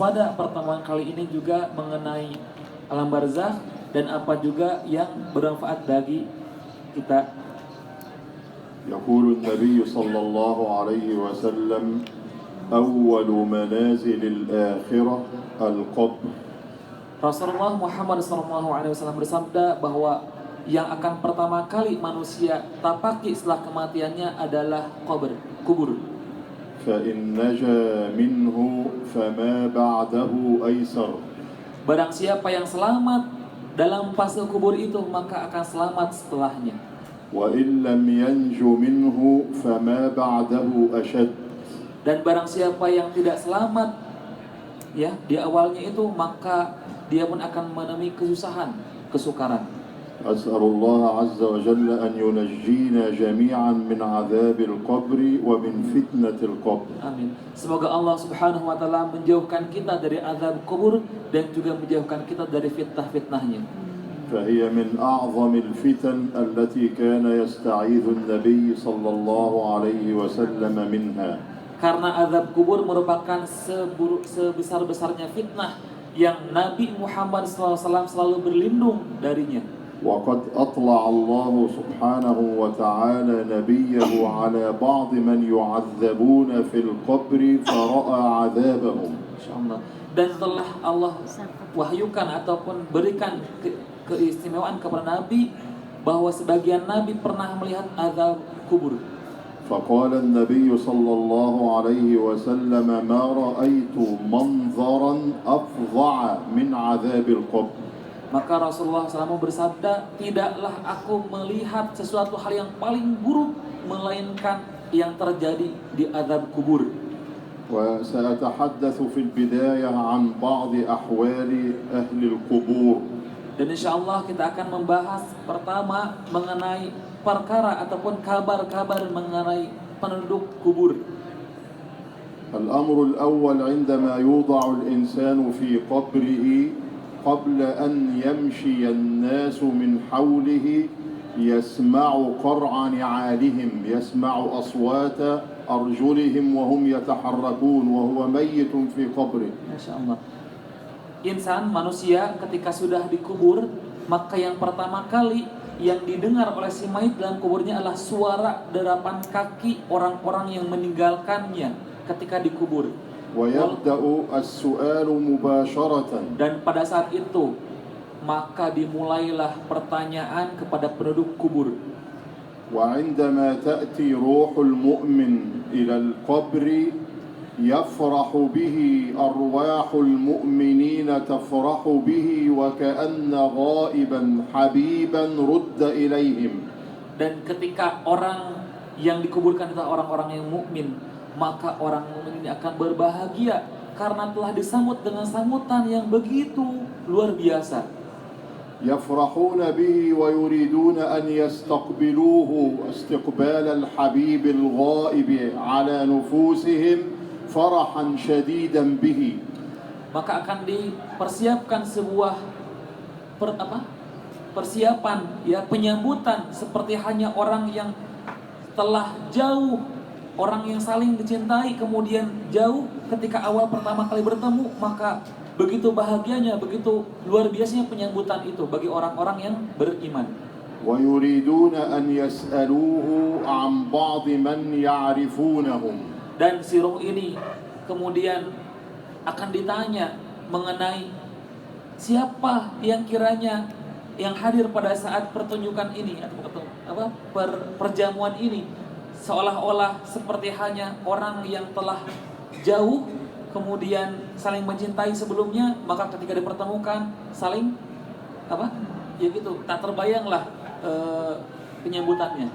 pada pertemuan kali ini juga mengenai alam barzakh dan apa juga yang bermanfaat bagi kita. يقول النبي صلى الله عليه وسلم أول منازل الآخرة القبر. Rasulullah Muhammad SAW bersabda bahwa yang akan pertama kali manusia tapaki setelah kematiannya adalah kubur. فإن نجا منه فما بعده أيسر. Barang siapa yang selamat dalam fase kubur itu, maka akan selamat setelahnya. وإن لم ينج منه فما بعده أشد. Dan barang siapa yang tidak selamat ya di awalnya itu, maka dia pun akan menemui kesusahan, kesukaran. أسأل الله عز وجل أن ينجينا جميعا من عذاب القبر ومن فتنة القبر. Amin. Semoga Allah Subhanahu wa taala menjauhkan kita dari azab kubur dan juga menjauhkan kita dari fitnah-fitnahnya. فهي من أعظم الفتن التي كان يستعيذ النبي صلى الله عليه وسلم منها. Karena azab kubur merupakan sebesar-besarnya fitnah yang Nabi Muhammad SAW selalu berlindung darinya. وقد أطلع الله سبحانه وتعالى نبيه على بعض من يعذبون في القبر فرأى عذابهم. Insyaallah. Dan telah Allah wahyukan ataupun berikan keistimewaan kepada Nabi bahwa sebagian Nabi pernah melihat azab kubur. فقال النبي صلى الله عليه وسلم ما رأيت منظرا أفظع من عذاب القبر. Maka Rasulullah SAW bersabda, tidaklah aku melihat sesuatu hal yang paling buruk melainkan yang terjadi di azab kubur. وسأتحدث في البداية عن بعض أحوال أهل القبور. Dan insyaallah kita akan membahas pertama mengenai perkara ataupun kabar-kabar mengenai penduduk kubur. الأمر الأول عندما يوضع الإنسان في قبره قبل أن يمشي الناس من حوله يسمع قرع نعالهم، يسمع أصوات أرجلهم وهم يتحركون وهو ميت في قبره. Masyaallah. Insan manusia ketika sudah dikubur, maka yang pertama kali yang didengar oleh si mayit dalam kuburnya adalah suara derapan kaki orang-orang yang meninggalkannya ketika dikubur. ويبدأ السؤال مباشرة. Dan pada saat itu maka dimulailah pertanyaan kepada penduduk kubur. وعندما تأتي روح المؤمن إلى القبر يفرح به أرواح المؤمنين، تفرح به وكأن غائبا حبيبا رد إليهم. Dan ketika orang yang dikuburkan adalah orang-orang yang mukmin, maka orang mukmin ini akan berbahagia karena telah disambut dengan sambutan yang begitu luar biasa. يفرحون به ويريدون أن يستقبلوه استقبال الحبيب الغائب على نفوسهم فرحا شديدا به. Maka akan dipersiapkan sebuah persiapan ya, penyambutan seperti hanya orang yang telah jauh, orang yang saling dicintai kemudian jauh ketika awal pertama kali bertemu, maka begitu bahagianya, begitu luar biasanya penyambutan itu bagi orang-orang yang beriman. ويريدون أن يسألوه عن بعض من يعرفونهم. Dan si ruh ini kemudian akan ditanya mengenai siapa yang kiranya yang hadir pada saat pertunjukan ini atau perjamuan ini, seolah-olah seperti hanya orang yang telah jauh kemudian saling mencintai sebelumnya, maka ketika dipertemukan saling ya gitu, tak terbayanglah penyambutannya.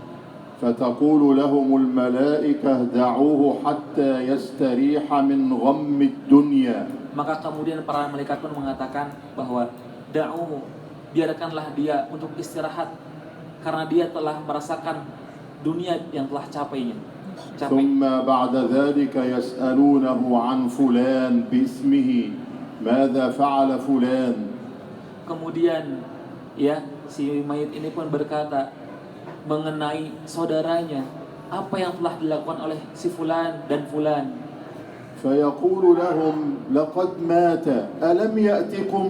فتقول لهم الملائكة دعوه حتى يستريح من غم الدنيا. Maka kemudian para malaikat pun mengatakan bahwa da'uhu, biarkanlah dia untuk istirahat karena dia telah merasakan dunia yang telah capainya. ثم بعد ذلك يسألونه عن فلان باسمه ماذا فعل فلان. Kemudian ya si mayit ini pun berkata mengenai saudaranya, apa yang telah dilakukan oleh si fulan dan fulan. فيقول لهم لقد مات ألم يأتكم.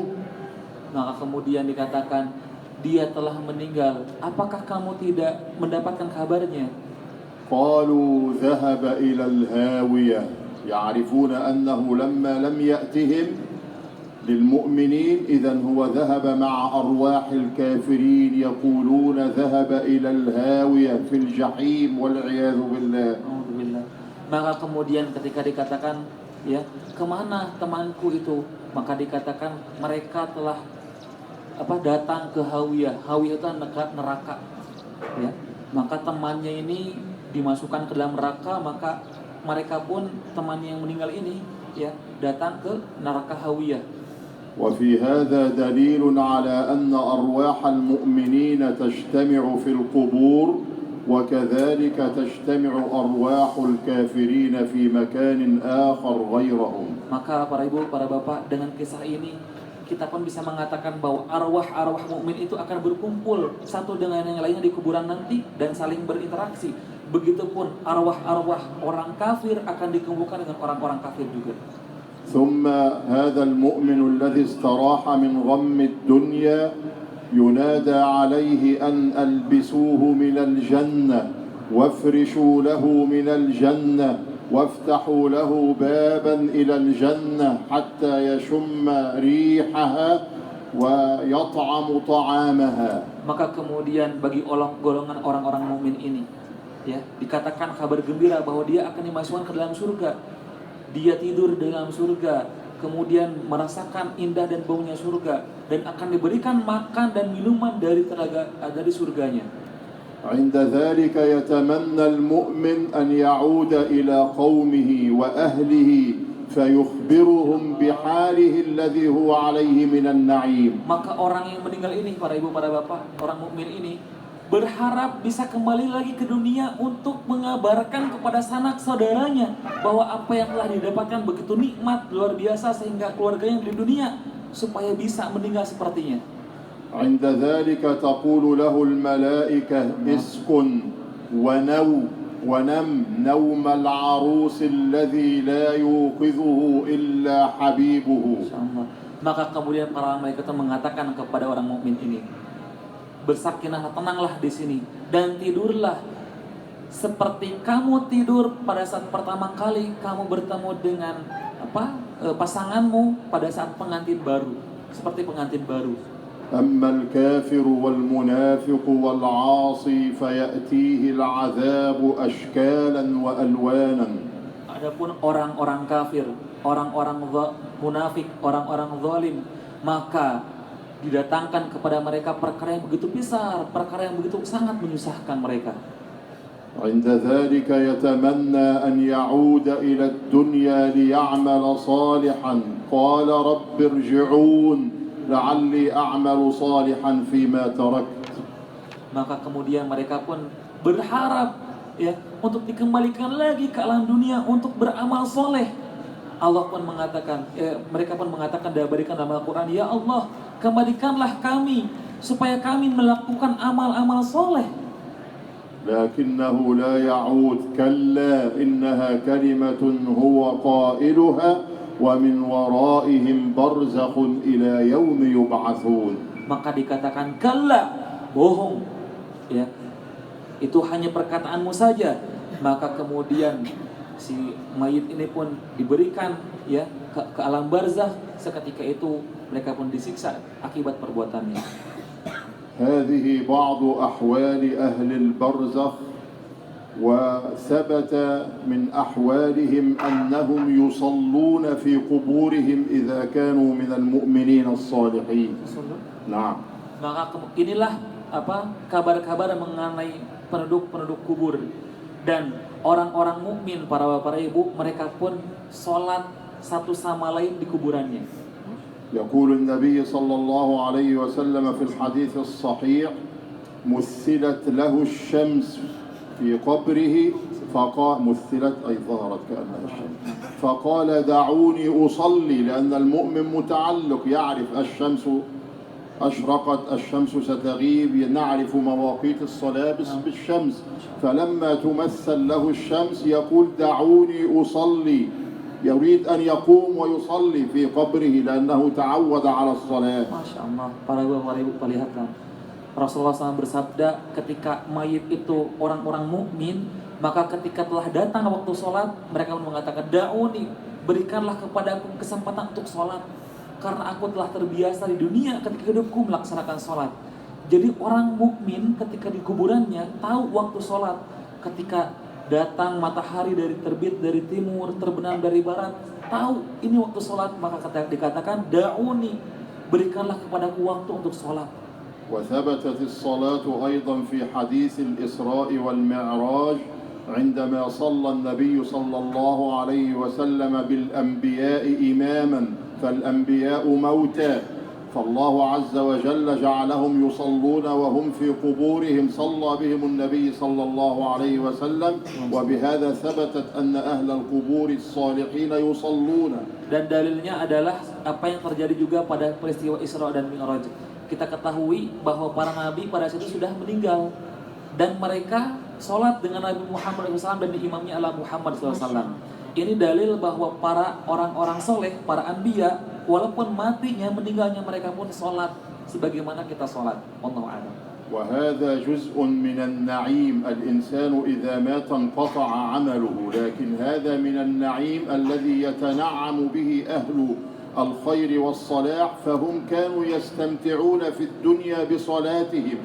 Maka kemudian dikatakan, dia telah meninggal, apakah kamu tidak mendapatkan kabarnya? قالوا ذهب إلى الهاوية يعرفون أنه لما لم يأتهم للمؤمنين إذن هو ذهب مع أرواح الكافرين يقولون ذهب إلى الهاوية في الجحيم والعياذ بالله. Alhamdulillah. Maka kemudian ketika dikatakan, ya, kemana temanku itu? Maka dikatakan mereka telah datang ke Hawiyah. Hawiyah itu neraka. Ya. Maka temannya ini dimasukkan ke dalam neraka, maka mereka pun temannya yang meninggal ini, ya, datang ke neraka Hawiyah. وفي هذا دليل على أن أرواح المؤمنين تجتمع في القبور وكذلك تجتمع أرواح الكافرين في مكان آخر غيرهم. Maka para ibu, para bapak, dengan kisah ini kita pun bisa mengatakan bahwa arwah-arwah mukmin itu akan berkumpul satu dengan yang lainnya di kuburan nanti dan saling berinteraksi. Begitupun arwah-arwah orang kafir akan dikumpulkan dengan orang-orang kafir juga. ثم هذا المؤمن الذي استراح من غم الدنيا ينادى عليه أن ألبسوه من الجنة وافرشوا له من الجنة وافتحوا له بابا إلى الجنة حتى يشم ريحها ويطعم طعامها. Maka kemudian bagi golongan orang-orang mukmin ini, ya, dikatakan kabar gembira bahwa dia akan dimasukkan ke dalam surga. Dia tidur di dalam surga, kemudian merasakan indah dan baunya surga, dan akan diberikan makan dan minuman dari surganya. عند ذلك يتمنى المؤمن أن يعود إلى قومه وأهله فيخبرهم بحاله الذي هو عليه من النعيم. Maka orang yang meninggal ini, para ibu, para bapak, orang mukmin ini berharap bisa kembali lagi ke dunia untuk mengabarkan kepada sanak saudaranya bahwa apa yang telah didapatkan begitu nikmat, luar biasa, sehingga keluarganya di dunia supaya bisa meninggal sepertinya. عند ذلك تقول له الملائكة اسكن ونم نوم العروس الذي لا يوقظه إلا حبيبه. Maka kemudian para malaikat mengatakan kepada orang mukmin ini, bersakinah, tenanglah di sini dan tidurlah seperti kamu tidur pada saat pertama kali kamu bertemu dengan pasanganmu pada saat pengantin baru, seperti pengantin baru. أما الكافر والمنافق والعاصي فيأتيه العذاب أشكالا وألوانا. Adapun orang-orang kafir, orang-orang munafik, orang-orang zalim, maka didatangkan kepada mereka perkara yang begitu besar, perkara yang begitu sangat menyusahkan mereka. عند ذلك يتمنى أن يعود إلى الدنيا ليعمل صالحا قال رب ارجعون لعلي أعمل صالحا فيما تركت. Maka kemudian mereka pun berharap, ya, untuk dikembalikan lagi ke alam dunia untuk beramal soleh. Allah pun mengatakan, mereka pun mengatakan diberikan dalam Al-Quran, ya Allah, kembalikanlah kami supaya kami melakukan amal-amal soleh. لكنه لا يعود كلا إنها كلمة هو قائلها ومن ورائهم برزخ إلى يوم يبعثون. Maka dikatakan kalla, bohong, ya, itu hanya perkataanmu saja. Maka kemudian si mayit ini pun diberikan, ya, ke alam barzakh. Seketika itu mereka pun disiksa akibat perbuatannya. هذه بعض أحوال أهل البرزخ وثبت من أحوالهم أنهم يصلون في قبورهم إذا كانوا من المؤمنين الصالحين. نعم. Maka inilah kabar-kabar mengenai penduduk kubur dan orang-orang mukmin, para bapak ibu, mereka pun sholat satu sama lain di kuburannya. يقول النبي صلى الله عليه وسلم في الحديث الصحيح مثلت له الشمس في قبره فقال مثلت أي ظهرت كأنها الشمس فقال دعوني أصلي لأن المؤمن متعلق يعرف الشمس أشرقت الشمس ستغيب نعرف مواقيت الصلاة بالشمس فلما تمثل له الشمس يقول دعوني أصلي يريد أن يقوم ويصلي في قبره لأنه تعود على الصلاة. Masya Allah, para ibu lihatlah. Rasulullah SAW bersabda, ketika mayit itu orang-orang mukmin, maka ketika telah datang waktu sholat, mereka mengatakan, da'uni, berikanlah kepadaku kesempatan untuk sholat, karena aku telah terbiasa di dunia ketika hidupku melaksanakan sholat. Jadi orang mukmin ketika di kuburannya tahu waktu sholat. Ketika datang matahari dari terbit dari timur, terbenam dari barat, tahu ini waktu sholat, maka dikatakan da'uni, berikanlah kepadaku waktu untuk sholat. وثبتت الصلاة أيضا في حديث الإسراء والمعراج عندما صلى النبي صلى الله عليه وسلم بالأنبياء إماما فالأنبياء موتى فالله عز وجل جعلهم يصلون وهم في قبورهم صلى بهم النبي صلى الله عليه وسلم وبهذا ثبتت أن أهل القبور الصالحين يصلون. Dan dalilnya adalah apa yang terjadi juga pada peristiwa Isra dan Mi'raj. Kita ketahui bahwa para nabi pada saat itu sudah meninggal dan mereka sholat dengan Nabi Muhammad SAW dan diimamnya adalah Muhammad SAW. Ini dalil bahwa para orang-orang soleh, para anbiya, walaupun matinya, meninggalnya mereka pun sholat sebagaimana kita sholat. Wallahu a'lam. وهذا جزء من النعيم. الإنسان إذا مات انقطع عمله لكن هذا من النعيم الذي يتنعم به أهل الخير والصلاح فهم كانوا يستمتعون في الدنيا بصلاتهم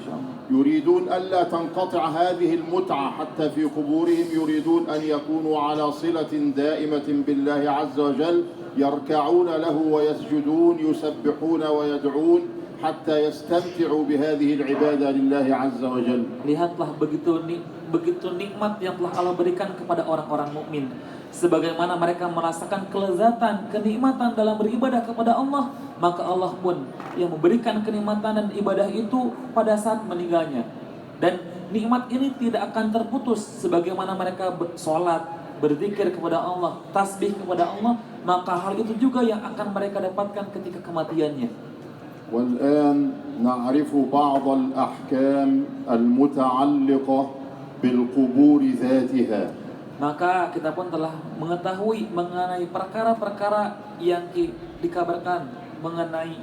يريدون ألا تنقطع هذه المتعة حتى في قبورهم يريدون أن يكونوا على صلة دائمة بالله عز وجل يركعون له ويسجدون يسبحون ويدعون حتى يستمتعوا بهذه العبادة لله عز وجل. Lihatlah begitu nikmat yang telah Allah berikan kepada orang-orang mukmin. Sebagaimana mereka merasakan kelezatan, kenikmatan dalam beribadah kepada Allah, maka Allah pun yang memberikan kenikmatan dan ibadah itu pada saat meninggalnya. Dan nikmat ini tidak akan terputus sebagaimana mereka sholat, berzikir kepada Allah, tasbih kepada Allah, maka hal itu juga yang akan mereka dapatkan ketika kematiannya. والآن نعرف بعض الأحكام المتعلقة بالقبور ذاتها. Maka kita pun telah mengetahui mengenai perkara-perkara yang dikabarkan mengenai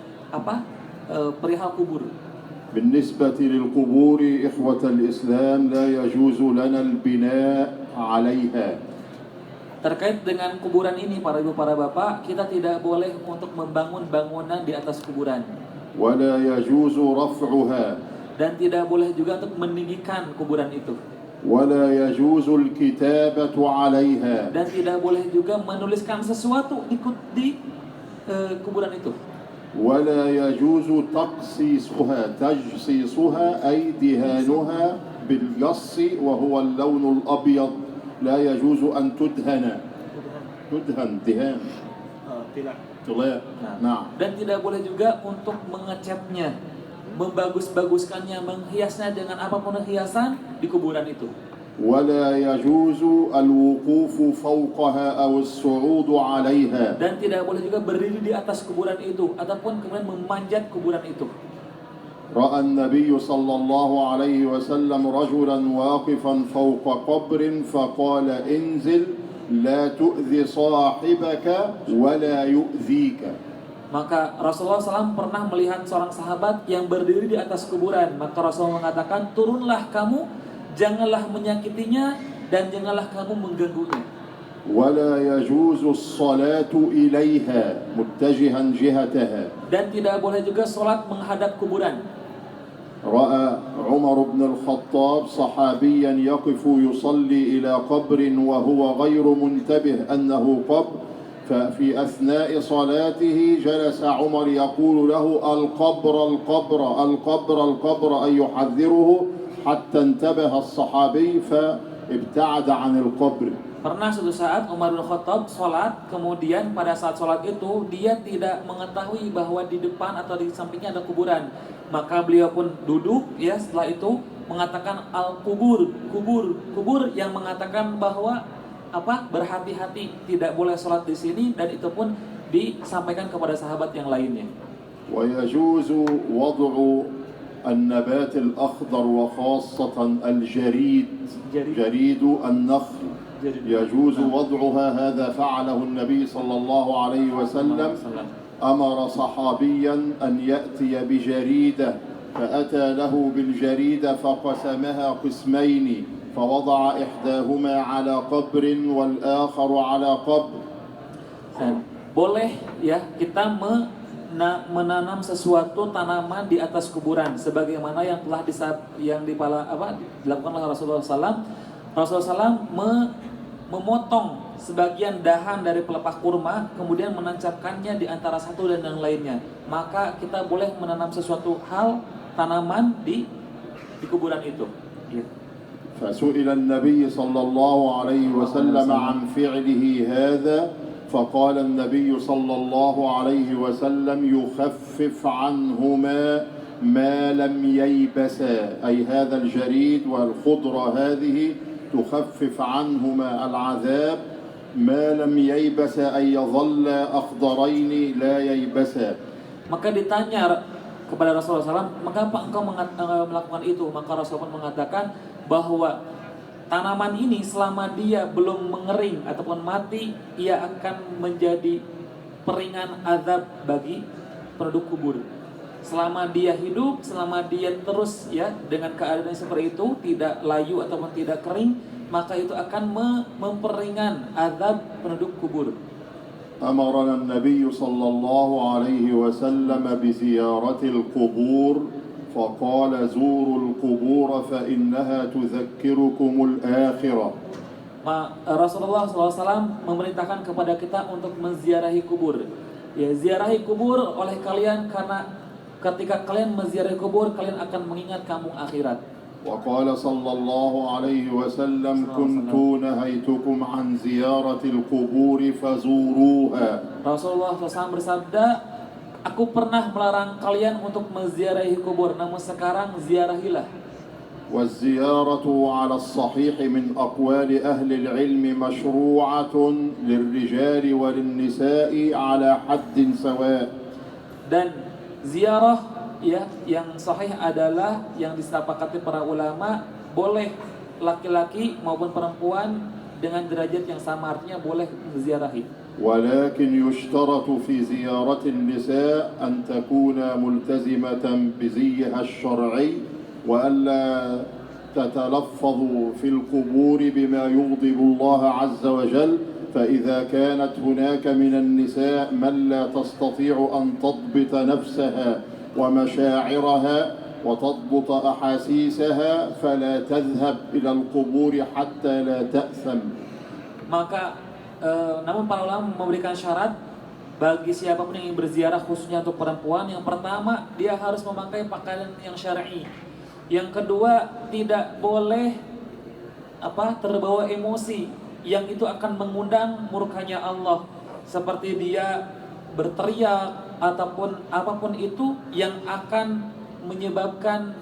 perihal kubur. بالنسبة للقبور إخوة الإسلام لا يجوز لنا البناء عليها. Terkait dengan kuburan ini, para ibu, para bapak, kita tidak boleh untuk membangun bangunan di atas kuburan. ولا يجوز رفعها. Dan tidak boleh juga untuk meninggikan kuburan itu. ولا يجوز الكتابة عليها. Dan tidak boleh juga menuliskan sesuatu di kuburan itu. ولا يجوز تجصيصها أي دهانها بالجص وهو اللون الأبيض لا يجوز أن تدهن دهان طلاء. نعم. Dan tidak boleh juga untuk mengecatnya, membagus-baguskannya, menghiasnya dengan apapun hiasan di kuburan itu. ولا يجوز الوقوف فوقها أو الصعود عليها. Dan tidak boleh juga berdiri di atas kuburan itu ataupun kemudian memanjat kuburan itu. رأى النبي صلى الله عليه وسلم رجلا واقفا فوق قبر فقال انزل لا تؤذي صاحبك ولا يؤذيك. Maka Rasulullah SAW pernah melihat seorang sahabat yang berdiri di atas kuburan. Maka Rasulullah mengatakan, turunlah kamu, janganlah menyakitinya dan janganlah kamu mengganggunya. ولا يجوز الصلاة إليها متجها جهتها. Dan tidak boleh juga sholat menghadap kuburan. رأى عمر بن الخطاب صحابيا يقف يصلي إلى قبر وهو غير منتبه أنه قبر ففي أثناء صلاته جلس عمر يقول له القبر القبر القبر القبر أي يحذره حتى انتبه الصحابي فابتعد عن القبر. Pernah suatu saat Umar bin Khattab sholat, kemudian pada saat sholat itu dia tidak mengetahui bahwa di depan atau di sampingnya ada kuburan. Maka beliau pun duduk, ya, setelah itu mengatakan al-kubur, kubur, kubur, yang mengatakan bahwa berhati-hati, tidak boleh sholat di sini, dan itu pun disampaikan kepada sahabat yang lainnya. ويجوز وضع النبات الأخضر وخاصة الجريد جريد. جريد النخل يجوز وضعها. هذا فعله النبي صلى الله عليه وسلم. أمر صحابيا أن يأتي بجريدة فأتى له بالجريدة فقسمها قسمين فوضع إحداهما على قبر والآخر على قبر. Boleh ya kita menanam sesuatu tanaman di atas kuburan sebagaimana yang telah dilakukan oleh Rasulullah SAW. Rasulullah SAW memotong sebagian dahan dari pelepah kurma kemudian menancapkannya di antara satu dan yang lainnya. Maka kita boleh menanam sesuatu hal tanaman di kuburan itu. Ya. فسئل النبي صلى الله عليه وسلم عن فعله هذا فقال النبي صلى الله عليه وسلم يخفف عنهما ما لم ييبسا، أي هذا الجريد والخضرة هذه تخفف عنهما العذاب ما لم ييبسا، أي يظل أخضرين لا ييبسا. Maka ditanya kepada Rasulullah SAW, mengapa engkau melakukan itu? Maka Rasulullah mengatakan bahwa tanaman ini selama dia belum mengering ataupun mati, ia akan menjadi peringan azab bagi penduduk kubur. Selama dia hidup, selama dia terus ya dengan keadaan seperti itu, tidak layu ataupun tidak kering, maka itu akan memperingan azab penduduk kubur. أمرنا النبي صلى الله عليه وسلم بزيارة القبور فقال زوروا القبور فإنها تذكركم الآخرة. Rasulullah SAW memerintahkan kepada kita untuk menziarahi kubur. Ya, ziarahi kubur oleh kalian karena ketika kalian menziarahi kubur kalian akan mengingat kampung akhirat. وقال صلى الله عليه وسلم كنت نهيتكم عن زيارة القبور فزوروها. Rasulullah SAW bersabda, aku pernah melarang kalian untuk menziarahi kubur, namun sekarang ziarahilah. والزيارة على الصحيح من أقوال أهل العلم مشروعة للرجال وللنساء على حد سواء. Dan ziarah ya yang sahih adalah yang disepakati para ulama, boleh laki-laki maupun perempuan dengan derajat yang sama, artinya boleh menziarahi. ولكن يشترط في زيارة النساء أن تكون ملتزمة بزيها الشرعي وألا تتلفظ في القبور بما يغضب الله عز وجل، فإذا كانت هناك من النساء من لا تستطيع أن تضبط نفسها ومشاعرها وتضبط أحاسيسها فلا تذهب إلى القبور حتى لا تأثم. Maka namun para ulama memberikan syarat bagi siapapun yang ingin berziarah, khususnya untuk perempuan. Yang pertama, dia harus memakai pakaian yang syar'i. Yang kedua, tidak boleh terbawa emosi yang itu akan mengundang murkanya Allah, seperti dia berteriak ataupun apapun itu yang akan menyebabkan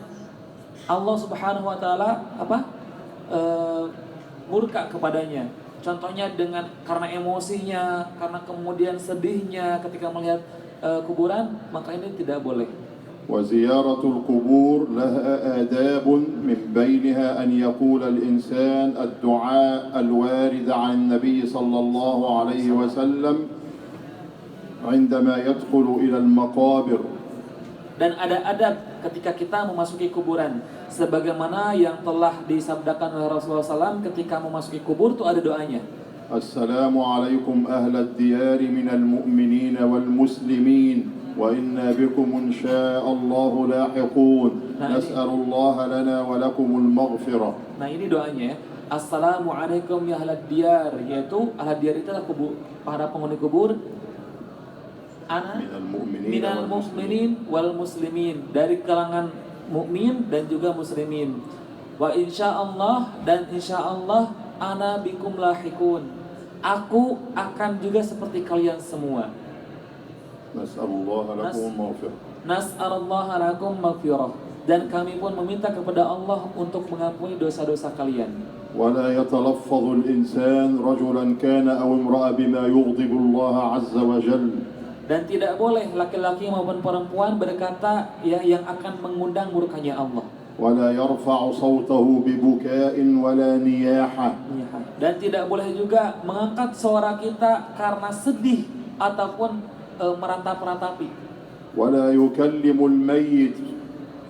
Allah Subhanahu wa taala murka kepadanya. Contohnya karena emosinya, karena kemudian sedihnya ketika melihat kuburan, maka ini tidak boleh. وزيارة القبور لها آداب من بينها أن يقول الإنسان الدعاء الوارد عن النبي صلى الله عليه وسلم عندما يدخل إلى المقابر. Dan ada adab ketika kita memasuki kuburan, sebagaimana yang telah disabdakan oleh Rasulullah SAW ketika memasuki kubur itu ada doanya. Assalamu alaikum ahla diyar minal mu'minin wal muslimin wa inna bikum insya'allahu lahiqun nas'alullaha lana wa lakumul maghfirah. Nah, ini doanya. Assalamualaikum ya ahlad diyar, yaitu ahlad diyar itu adalah para penghuni kubur. Minal mu'minin wal muslimin, dari kalangan mukmin dan juga muslimin. Wa insyaallah, dan insyaallah ana bikum lahikun, aku akan juga seperti kalian semua. Nas'alullaha lakum maghfirah. Nas'alullaha lakum maghfirah, dan kami pun meminta kepada Allah untuk mengampuni dosa-dosa kalian. ولا يتلفظ الإنسان رجلا كان أو امرأة بما يغضب الله عز وجل Dan tidak boleh laki-laki maupun perempuan berkata ya yang akan mengundang murkanya Allah. ولا يرفع صوته ببكاء ولا نياحة. Dan tidak boleh juga mengangkat suara kita karena sedih ataupun meratap-ratapi. ولا يكلم الميت.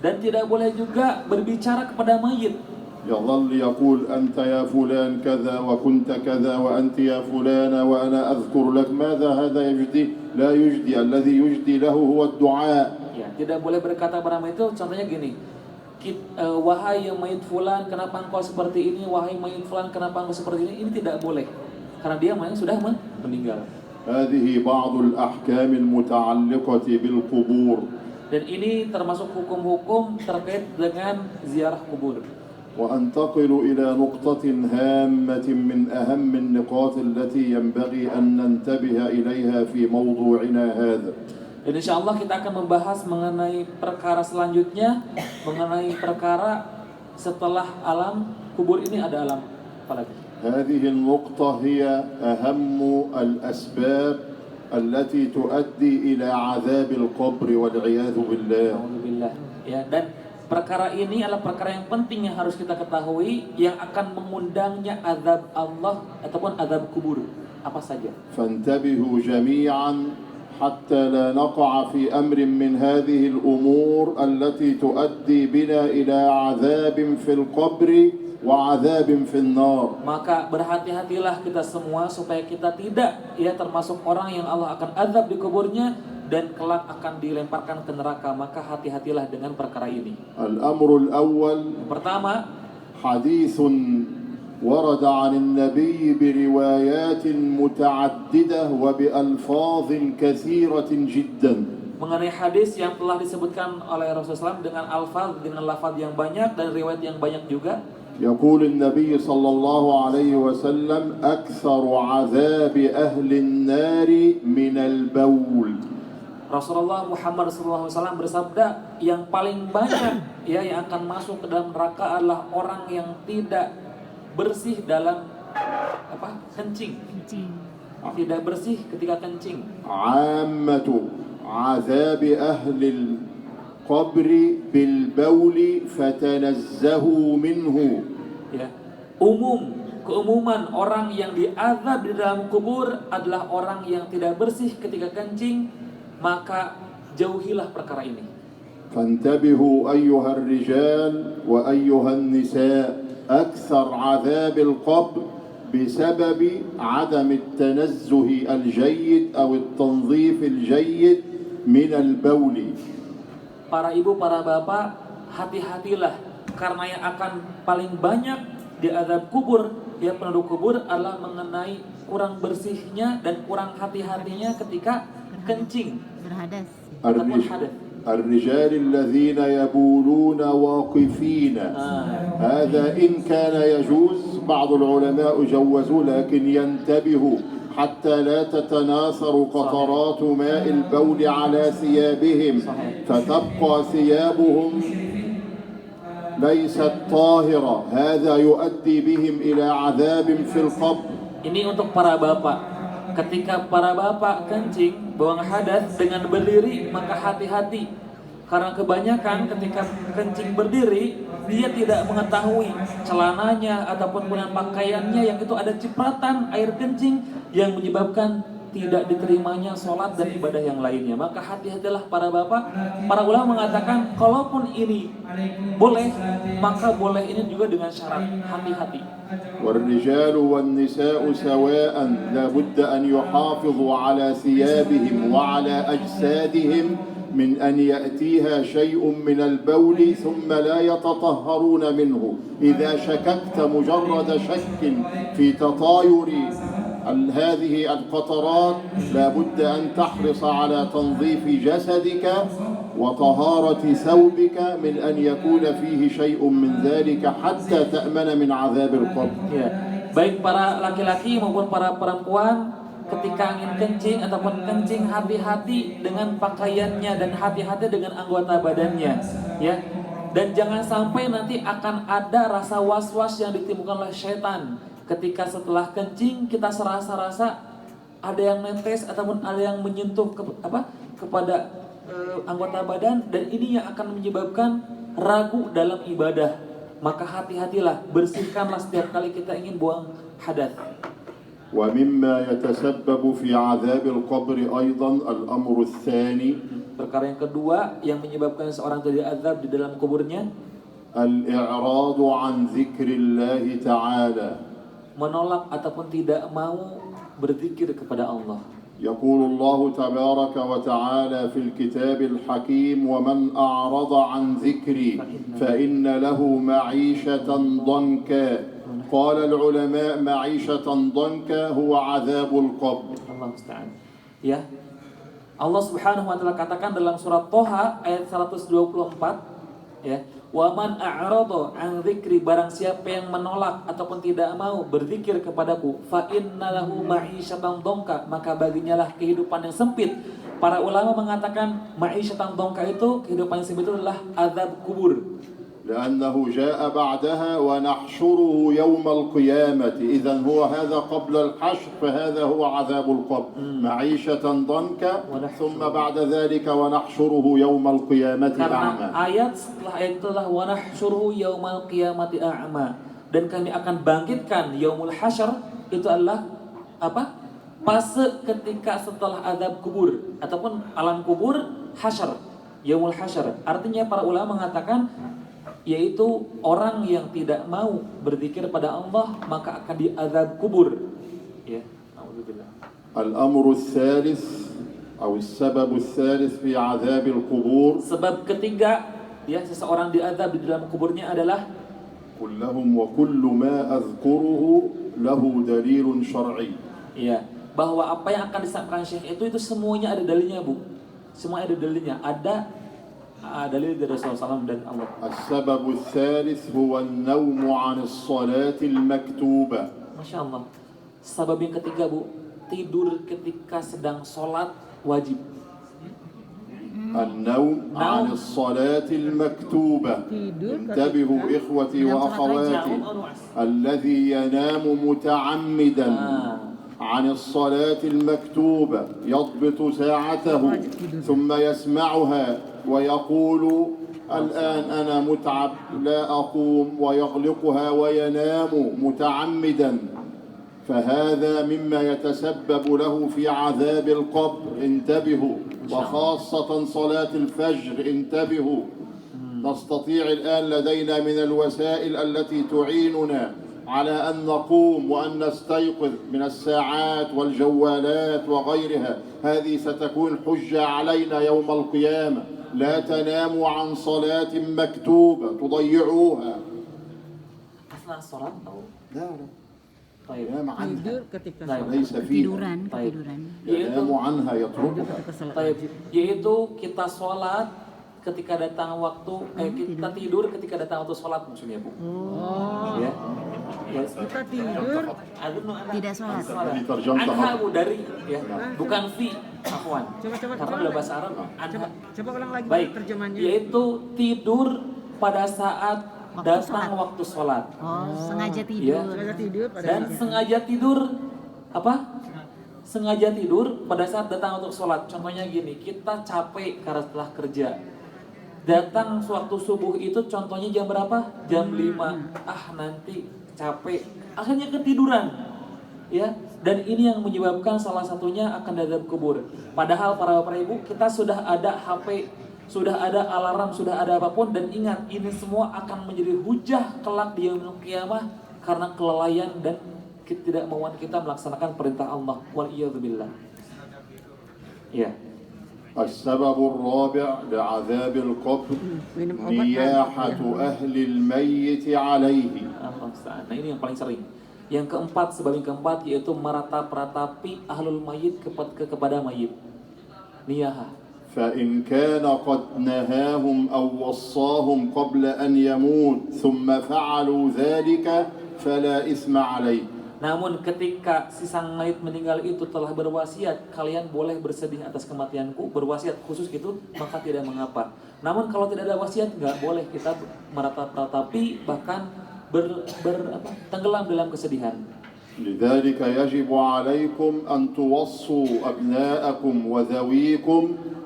Dan tidak boleh juga berbicara kepada mayit. يظل يقول أنت يا فلان كذا وكنت كذا وأنت يا فلانة وأنا أذكر لك. ماذا هذا يجدي؟ لا يجدي. الذي يجدي له هو الدعاء. Ya, tidak boleh berkata pada mayit itu. Contohnya gini, wahai mayit fulan, kenapa engkau seperti ini? Wahai mayit fulan, kenapa engkau seperti ini? Ini tidak boleh, karena dia memang sudah meninggal. هذه بعض الأحكام المتعلقة بالقبور. Dan ini termasuk hukum-hukum terkait dengan ziarah kubur. وأنتقل إلى نقطة هامة من أهم النقاط التي ينبغي أن ننتبه إليها في موضوعنا هذا. Dan insya Allah kita akan membahas mengenai perkara selanjutnya, mengenai perkara setelah alam kubur ini ada alam apa lagi? هذه النقطة هي أهم الأسباب التي تؤدي إلى عذاب القبر والعياذ بالله. Alhamdulillah. Ya, dan perkara ini adalah perkara yang penting yang harus kita ketahui, yang akan mengundangnya azab Allah ataupun azab kubur. Apa saja? فانتبهوا جميعا حتى لا نقع في أمر من هذه الأمور التي تؤدي بنا إلى عذاب في القبر وعذاب في النار. Maka berhati-hatilah kita semua supaya kita tidak termasuk orang yang Allah akan azab di kuburnya dan kelak akan dilemparkan ke neraka. Maka hati-hatilah dengan perkara ini. الأمر الأول. Pertama, حديث ورد عن النبي بروايات متعددة وبألفاظ كثيرة جدا. mengenai hadis yang telah disebutkan oleh Rasulullah SAW dengan lafaz yang banyak dan riwayat yang banyak juga. يقول النبي صلى الله عليه وسلم أكثر عذاب أهل النار من البول. Rasulullah Muhammad SAW bersabda, yang paling banyak yang akan masuk ke dalam neraka adalah orang yang tidak bersih dalam kencing. Tidak bersih ketika kencing. عامة عذاب أهل القبر بالبول فتنزهوا منه. Ya, keumuman orang yang diazab di dalam kubur adalah orang yang tidak bersih ketika kencing, maka jauhilah perkara ini. فانتبهوا أيها الرجال وأيها النساء. أكثر عذاب القبر بسبب عدم التنزه الجيد أو التنظيف الجيد من البول. Para ibu, para bapak, hati-hatilah, karena yang akan paling banyak diazab kubur, penduduk kubur adalah mengenai kurang bersihnya dan kurang hati-hatinya ketika kencing ataupun hadas. الرجال الذين يبولون واقفين هذا إن كان يجوز بعض العلماء جوزوا لكن ينتبهوا حتى لا تتناثر قطرات ماء البول على ثيابهم فتبقى ثيابهم ليست طاهرة. هذا يؤدي بهم إلى عذاب في القبر. Ini untuk para bapak. Ketika para bapak kencing, buang hadas dengan berdiri, maka hati-hati. Karena kebanyakan ketika kencing berdiri, dia tidak mengetahui celananya ataupun pakaiannya yang itu ada cipratan air kencing yang menyebabkan tidak diterimanya sholat dan ibadah yang lainnya. Maka hati-hatilah para bapak. Para ulama mengatakan, kalaupun ini boleh, maka boleh ini juga dengan syarat hati-hati. والرجال والنساء سواء لا بد أن يحافظوا على ثيابهم وعلى أجسادهم من أن يأتيها شيء من البول ثم لا يتطهرون منه. إذا شككت مجرد شك في تطاير هذه القطرات لا بد أن تحرص على تنظيف جسدك وطهارة ثوبك من أن يكون فيه شيء من ذلك حتى تأمن من عذاب القبر. Baik para laki-laki maupun para perempuan, ketika ingin kencing ataupun kencing, hati-hati dengan pakaiannya dan hati-hati dengan anggota badannya, Dan jangan sampai nanti akan ada rasa was-was yang ditimbulkan oleh syaitan ketika setelah kencing kita serasa-rasa ada yang netes ataupun ada yang menyentuh kepada anggota badan, dan ini yang akan menyebabkan ragu dalam ibadah. Maka hati-hatilah, bersihkanlah setiap kali kita ingin buang hadas. ومما يتسبب في عذاب القبر أيضا الأمر الثاني Perkara yang kedua yang menyebabkan seorang terjadi azab di dalam kuburnya, الإعراض عن ذكر الله تعالى. menolak ataupun tidak mau berzikir kepada Allah. يقول الله تبارك وتعالى في الكتاب الحكيم ومن أعرض عن ذكري فإن له معيشة ضنكا قال العلماء معيشة ضنكا هو عذاب القبر. Allah musta'an. Ya. Allah Subhanahu wa taala katakan dalam surat Thaha ayat 124, ya, wa man a'rada an dzikri, barang siapa yang menolak ataupun tidak mau berzikir kepadaku, fa innalahu ma'isyatan dongka, maka baginya lah kehidupan yang sempit. Para ulama mengatakan ma'isyatan dongka itu, kehidupan yang sempit itu adalah azab kubur. لأنه جاء بعدها ونحشره يوم القيامة. إذن هو هذا قبل الحشر فهذا هو عذاب القبر. معيشة ضنكا ثم بعد ذلك ونحشره يوم القيامة أعمى. Karena ayat setelah ayat itu adalah wa nahsyuruhu yaumal qiyamati a'ma, dan kami akan bangkitkan yaumul hasyr, itu adalah apa? Fase ketika setelah azab kubur ataupun alam kubur, hasyr, yaumul hasyr. Artinya para ulama mengatakan yaitu orang yang tidak mau berzikir pada Allah maka akan diazab kubur. Ya, alhamdulillah. الأمر الثالث أو السبب الثالث في عذاب القبور. Sebab ketiga, ya, seseorang diazab di dalam kuburnya adalah كلهم وكل ما أذكره له دليل شرعي. ya, bahwa apa yang akan disampaikan Syekh itu semuanya ada dalilnya, Bu. Semua ada dalilnya. Ada dalil dari Rasulullah SAW dan Allah. السبب الثالث هو النوم عن الصلاة المكتوبة. Masya Allah. Sebab yang ketiga, Bu, tidur ketika sedang sholat wajib. النوم عن الصلاة المكتوبة. انتبهوا إخوتي وأخواتي، الذي ينام متعمدا عن الصلاة المكتوبة يضبط ساعته ثم يسمعها ويقول الآن أنا متعب لا أقوم ويغلقها وينام متعمدا، فهذا مما يتسبب له في عذاب القبر. انتبهوا، وخاصة صلاة الفجر انتبهوا. نستطيع الآن لدينا من الوسائل التي تعيننا على أن نقوم وأن نستيقظ من الساعات والجوالات وغيرها. هذه ستكون حجة علينا يوم القيامة. لا تناموا عن صلاة مكتوبة تضيعوها. أثناء الصلاة أو لا لا طيب. ينام عنها tidur ketika وليس فيها. ketiduran. ينام عنها يتركها. طيب. Yaitu kita sholat ketika datang waktu, kita tidur ketika datang waktu sholat maksudnya, Bu. Oh. Ya. Yes. Kita tidur Tidak sholat. Ini terjemah. Anha, Bu, dari, ya, bukan fi, afwan. Coba. Karena dalam bahasa Arab anha. Coba ulang lagi Baik. terjemahannya. Yaitu tidur pada saat Waktu datang sholat. waktu sholat. Oh, sengaja Iya. tidur. Sengaja tidur pada Dan sengaja tidur apa? Sengaja tidur pada saat datang untuk sholat. Contohnya gini, kita capek karena setelah kerja. Datang sewaktu subuh itu contohnya jam berapa? Jam 5. Nanti capek. Akhirnya ketiduran. Ya, dan ini yang menyebabkan salah satunya akan diazab kubur. Padahal para bapak ibu, kita sudah ada HP, sudah ada alarm, sudah ada apapun, dan ingat ini semua akan menjadi hujah kelak di yaumul qiyamah karena kelalaian dan ketidakmauan kita melaksanakan perintah Allah. Waliyadzubillah. Ya. السبب الرابع لعذاب القبر نياحة أهل الميت عليه. Nah, ini yang paling sering. Yang keempat, sebab yang keempat yaitu meratap-ratapi ahlul mayit kepada mayit. Niyaha. فإن كان قد نهاهم أو وصاهم قبل أن يموت ثم فعلوا ذلك فلا إثم عليه. Namun ketika si sang mayit meninggal itu telah berwasiat, kalian boleh bersedih atas kematianku, berwasiat khusus gitu, maka tidak mengapa. Namun kalau tidak ada wasiat, nggak boleh kita meratap-ratapi, bahkan tenggelam dalam kesedihan. لذلك يجب عليكم أن توصوا أبناءكم وذويكم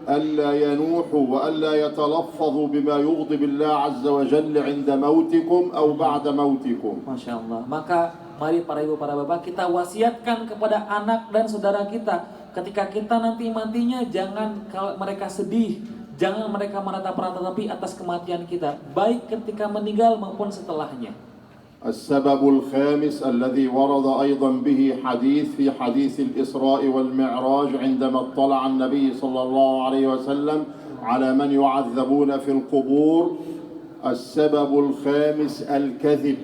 ألا ينوحوا وألا يتلفظوا بما يغضب الله عز وجل عند موتكم أو بعد موتكم. Masya Allah. Maka mari para ibu, para bapak, kita wasiatkan kepada anak dan saudara kita, ketika kita nanti matinya, jangan kalau mereka sedih, jangan mereka meratap-ratapi atas kematian kita, baik ketika meninggal maupun setelahnya. السبب الخامس الذي ورد أيضا به حديث في حديث الإسراء والمعراج عندما اطلع النبي صلى الله عليه وسلم على من يعذبون في القبور. السبب الخامس الكذب.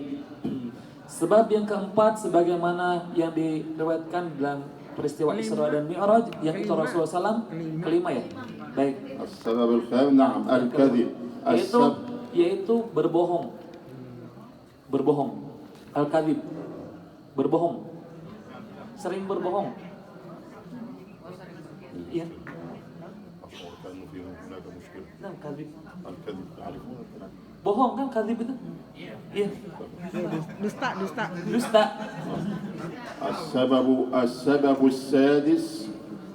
Sebab yang keempat, sebagaimana yang diriwayatkan dalam peristiwa Isra dan Mi'raj, yang itu Rasulullah SAW, kelima ya. Baik. السبب الخامس نعم الكذب. Yaitu berbohong. Berbohong. Al-kadhib. Berbohong. Sering berbohong. Iya. Nah, kadhib. Bohong kan kadhib itu? Iya. Dusta. السبب السادس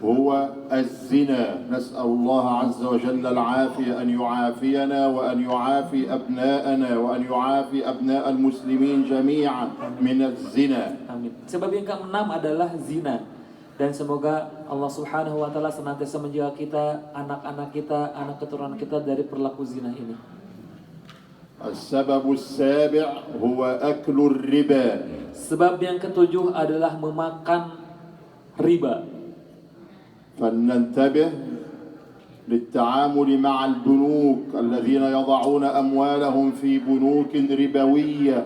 هو الزنا. نسأل الله عز وجل العافية، أن يعافينا وأن يعافي أبناءنا وأن يعافي أبناء المسلمين جميعا من الزنا. Amin. Sebab yang keenam adalah zina. Dan semoga Allah Subhanahu wa taala senantiasa menjaga kita, anak-anak kita, anak keturunan kita dari perilaku zina ini. السبب السابع هو أكل الربا. Sebab yang ketujuh adalah memakan riba. فلننتبه للتعامل مع البنوك الذين يضعون أموالهم في بنوك ربوية.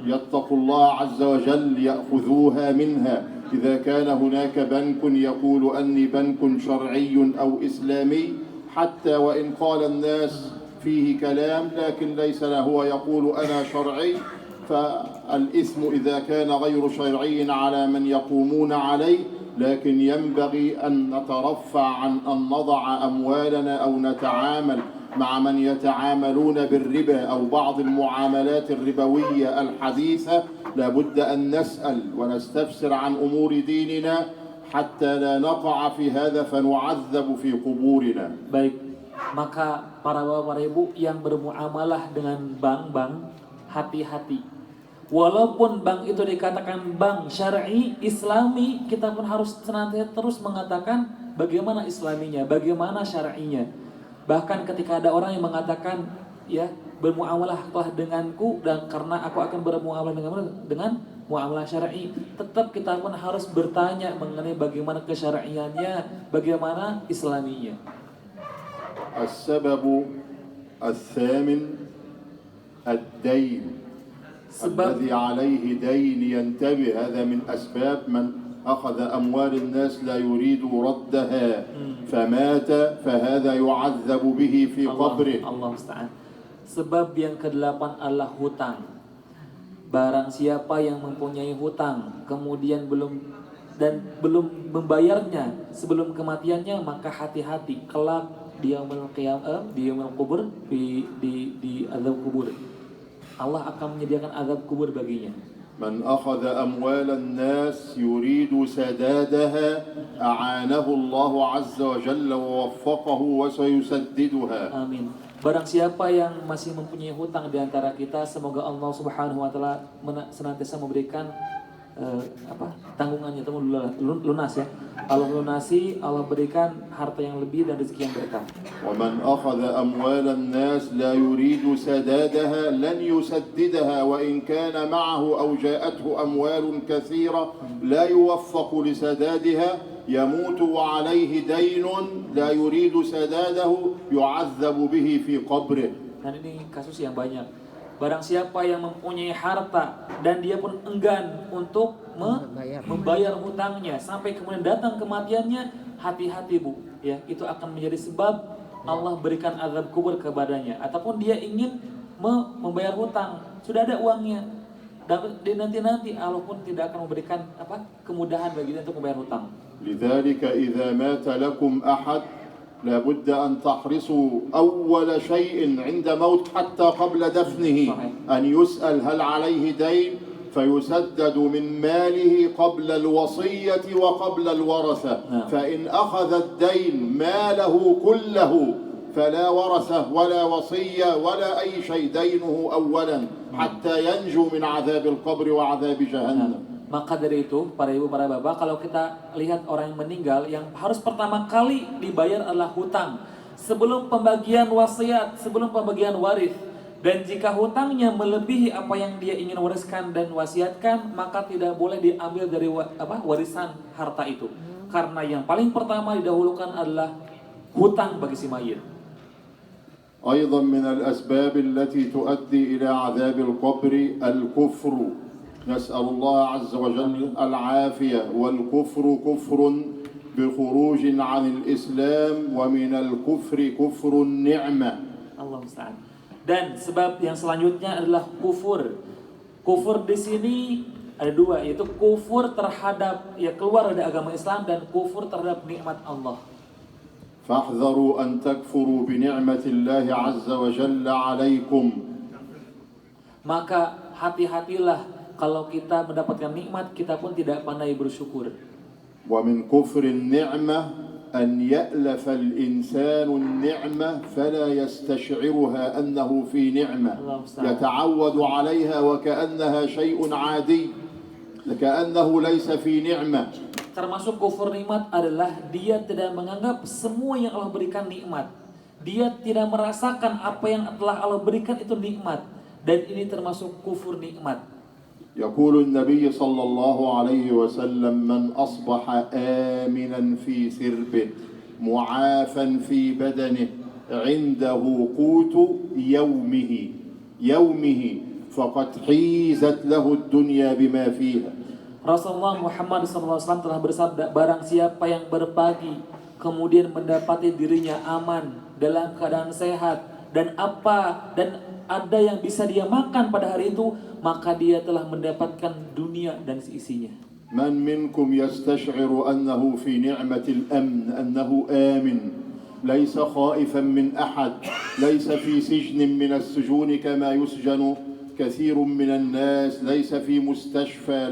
يتقوا الله عز وجل يأخذوها منها. إذا كان هناك بنك يقول أني بنك شرعي أو إسلامي، حتى وإن قال الناس فيه كلام لكن ليس له، هو يقول أنا شرعي، فالإثم إذا كان غير شرعي على من يقومون عليه. لكن ينبغي أن نترفع عن أن نضع أموالنا أو نتعامل مع من يتعاملون بالربا أو بعض المعاملات الربوية الحديثة. لابد أن نسأل ونستفسر عن أمور ديننا حتى لا نقع في هذا فنعذب في قبورنا. Baik, maka para bapak, para ibu yang bermuamalah dengan bank-bank, hati-hati. Walaupun bank itu dikatakan bank syar'i, islami, kita pun harus senantiasa terus mengatakan bagaimana islaminya, bagaimana syar'inya. Bahkan ketika ada orang yang mengatakan, ya, bermuamalahlah denganku dan karena aku akan bermuamalah dengan muamalah syar'i, tetap kita pun harus bertanya mengenai bagaimana kesyar'iannya, bagaimana islaminya. السبب الثامن الدين. الذي عليه دين ينتبه، هذا من أسباب من أخذ أموال الناس لا يريد ردها فمات فهذا يعذب به في قبره. Allah musta'an. Sebab yang kedelapan adalah hutang. Barang siapa yang mempunyai hutang kemudian belum membayarnya sebelum kematiannya, maka hati-hati kelak dia kubur di azab kubur. Allah akan menyediakan azab kubur baginya. من أخذ أموال الناس يريد سدادها أعانه الله عز وجل ووفقه وسيسددها. Amin. Barang siapa yang masih mempunyai hutang di antara kita, semoga Allah Subhanahu wa taala senantiasa memberikan tanggungannya, itu lunas ya. Allah lunasi, Allah berikan harta yang lebih dan rezeki yang berkah. ومن أخذ أموال الناس لا يريد سدادها لن يسددها وإن كان معه أو جاءته أموال كثيرة لا يوفق لسدادها يموت وعليه دين لا يريد سداده يعذب به في قبره. Dan ini kasus yang banyak. Barang siapa yang mempunyai harta dan dia pun enggan untuk membayar hutangnya sampai kemudian datang kematiannya, hati-hati Bu, ya, itu akan menjadi sebab Allah berikan azab kubur kepadanya. Ataupun dia ingin membayar hutang, sudah ada uangnya, dan nanti Allah pun tidak akan memberikan kemudahan bagi dia untuk membayar hutang. لذلك إذا مات لكم أحد لابد أن تحرصوا أول شيء عند موت حتى قبل دفنه أن يسأل هل عليه دين فيسدد من ماله قبل الوصية وقبل الورثة. فإن أخذ الدين ماله كله فلا ورثة ولا وصية ولا أي شيء، دينه أولا حتى ينجو من عذاب القبر وعذاب جهنم. Maka dari itu, para ibu, para bapak, kalau kita lihat orang yang meninggal, yang harus pertama kali dibayar adalah hutang. Sebelum pembagian wasiat, sebelum pembagian waris. Dan jika hutangnya melebihi apa yang dia ingin wariskan dan wasiatkan, maka tidak boleh diambil dari warisan harta itu. Karena yang paling pertama didahulukan adalah hutang bagi si mayit. أيضا من الأسباب التي تؤدي إلى عذاب القبر الكفر. نسأل الله عز وجل العافية. والكفر كفر بخروج عن الإسلام، ومن الكفر كفر النعمة. Allah musta'an. Dan sebab yang selanjutnya adalah kufur. Kufur di sini ada dua, yaitu kufur terhadap keluar dari agama Islam dan kufur terhadap nikmat Allah. فاحذروا أن تكفروا بنعمة الله عز وجل عليكم. Maka hati-hatilah kalau kita mendapatkan nikmat, kita pun tidak pandai bersyukur. ومن كفر النعمة أن يألف الإنسان النعمة فلا يستشعرها أنه في نعمة، يتعود عليها وكأنها شيء عادي، كأنه ليس في نعمة. Termasuk kufur nikmat adalah dia tidak menganggap semua yang Allah berikan nikmat. Dia tidak merasakan apa yang telah Allah berikan itu nikmat. Dan ini termasuk kufur nikmat. يقول النبي صلى الله عليه وسلم: من أصبح آمنا في سربه معافا في بدنه عنده قوت يومه فقد حيزت له الدنيا بما فيها. Rasulullah Muhammad SAW telah bersabda, barang siapa yang berpagi kemudian mendapati dirinya aman dalam keadaan sehat dan ada yang bisa dia makan pada hari itu, maka dia telah mendapatkan dunia dan seisinya. من منكم يستشعر أنه في نعمة الأمن، أنه آمن، ليس خائفا من أحد، ليس في سجن من السجون كما يسجن كثير من الناس، ليس في مستشفى،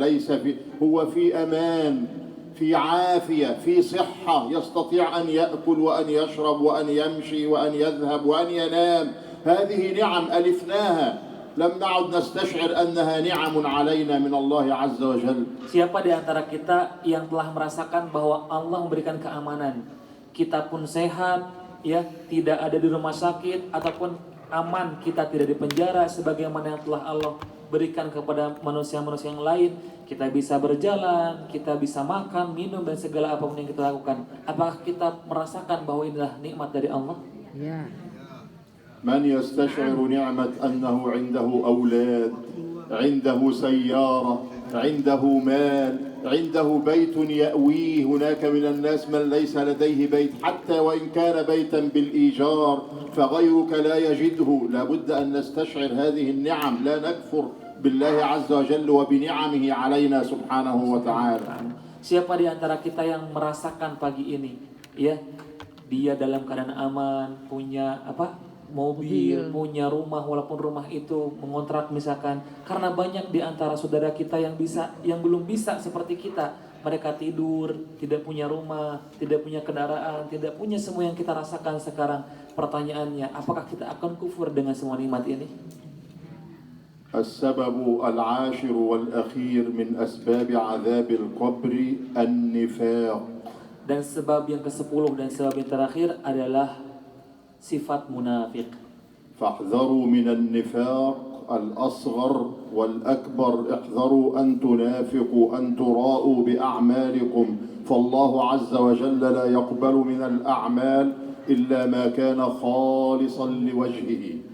هو في أمان، في عافية، في صحة، يستطيع أن يأكل وأن يشرب وأن يمشي وأن يذهب وأن ينام. هذه نعم ألفناها، لم نعد نستشعر أنها نعم علينا من الله عز وجل. Siapa di antara kita yang telah merasakan bahwa Allah memberikan keamanan, kita pun sehat, tidak ada di rumah sakit ataupun aman, kita tidak di penjara sebagaimana yang telah Allah berikan kepada manusia-manusia yang lain. Kita bisa berjalan, kita bisa makan, minum dan segala apapun yang kita lakukan. Apakah kita merasakan bahwa inilah nikmat dari Allah? Ya. من يستشعر نعمة أنه عنده أولاد، عنده سيارة، عنده مال، عنده بيت يأويه. هناك من الناس من ليس لديه بيت حتى وإن كان بيتا بالإيجار فغيرك لا يجده. لابد أن نستشعر هذه النعم، لا نكفر بالله عز وجل وبنعمه علينا سبحانه وتعالى. Siapa di antara kita yang merasakan pagi ini, dia dalam keadaan aman, punya mobil, punya rumah, walaupun rumah itu mengontrak misalkan. Karena banyak di antara saudara kita yang belum bisa seperti kita. Mereka tidur, tidak punya rumah, tidak punya kendaraan, tidak punya semua yang kita rasakan sekarang. Pertanyaannya, apakah kita akan kufur dengan semua nikmat ini? السبب العاشر والأخير من أسباب عذاب القبر النفاق. Dan sebab yang ke-10 dan sebab yang terakhir adalah sifat munafik. فاحذروا من النفاق الأصغر والأكبر. احذروا أن تنافقوا، أن تراءوا بأعمالكم، فالله عز وجل لا يقبل من الأعمال إلا ما كان خالصا لوجهه.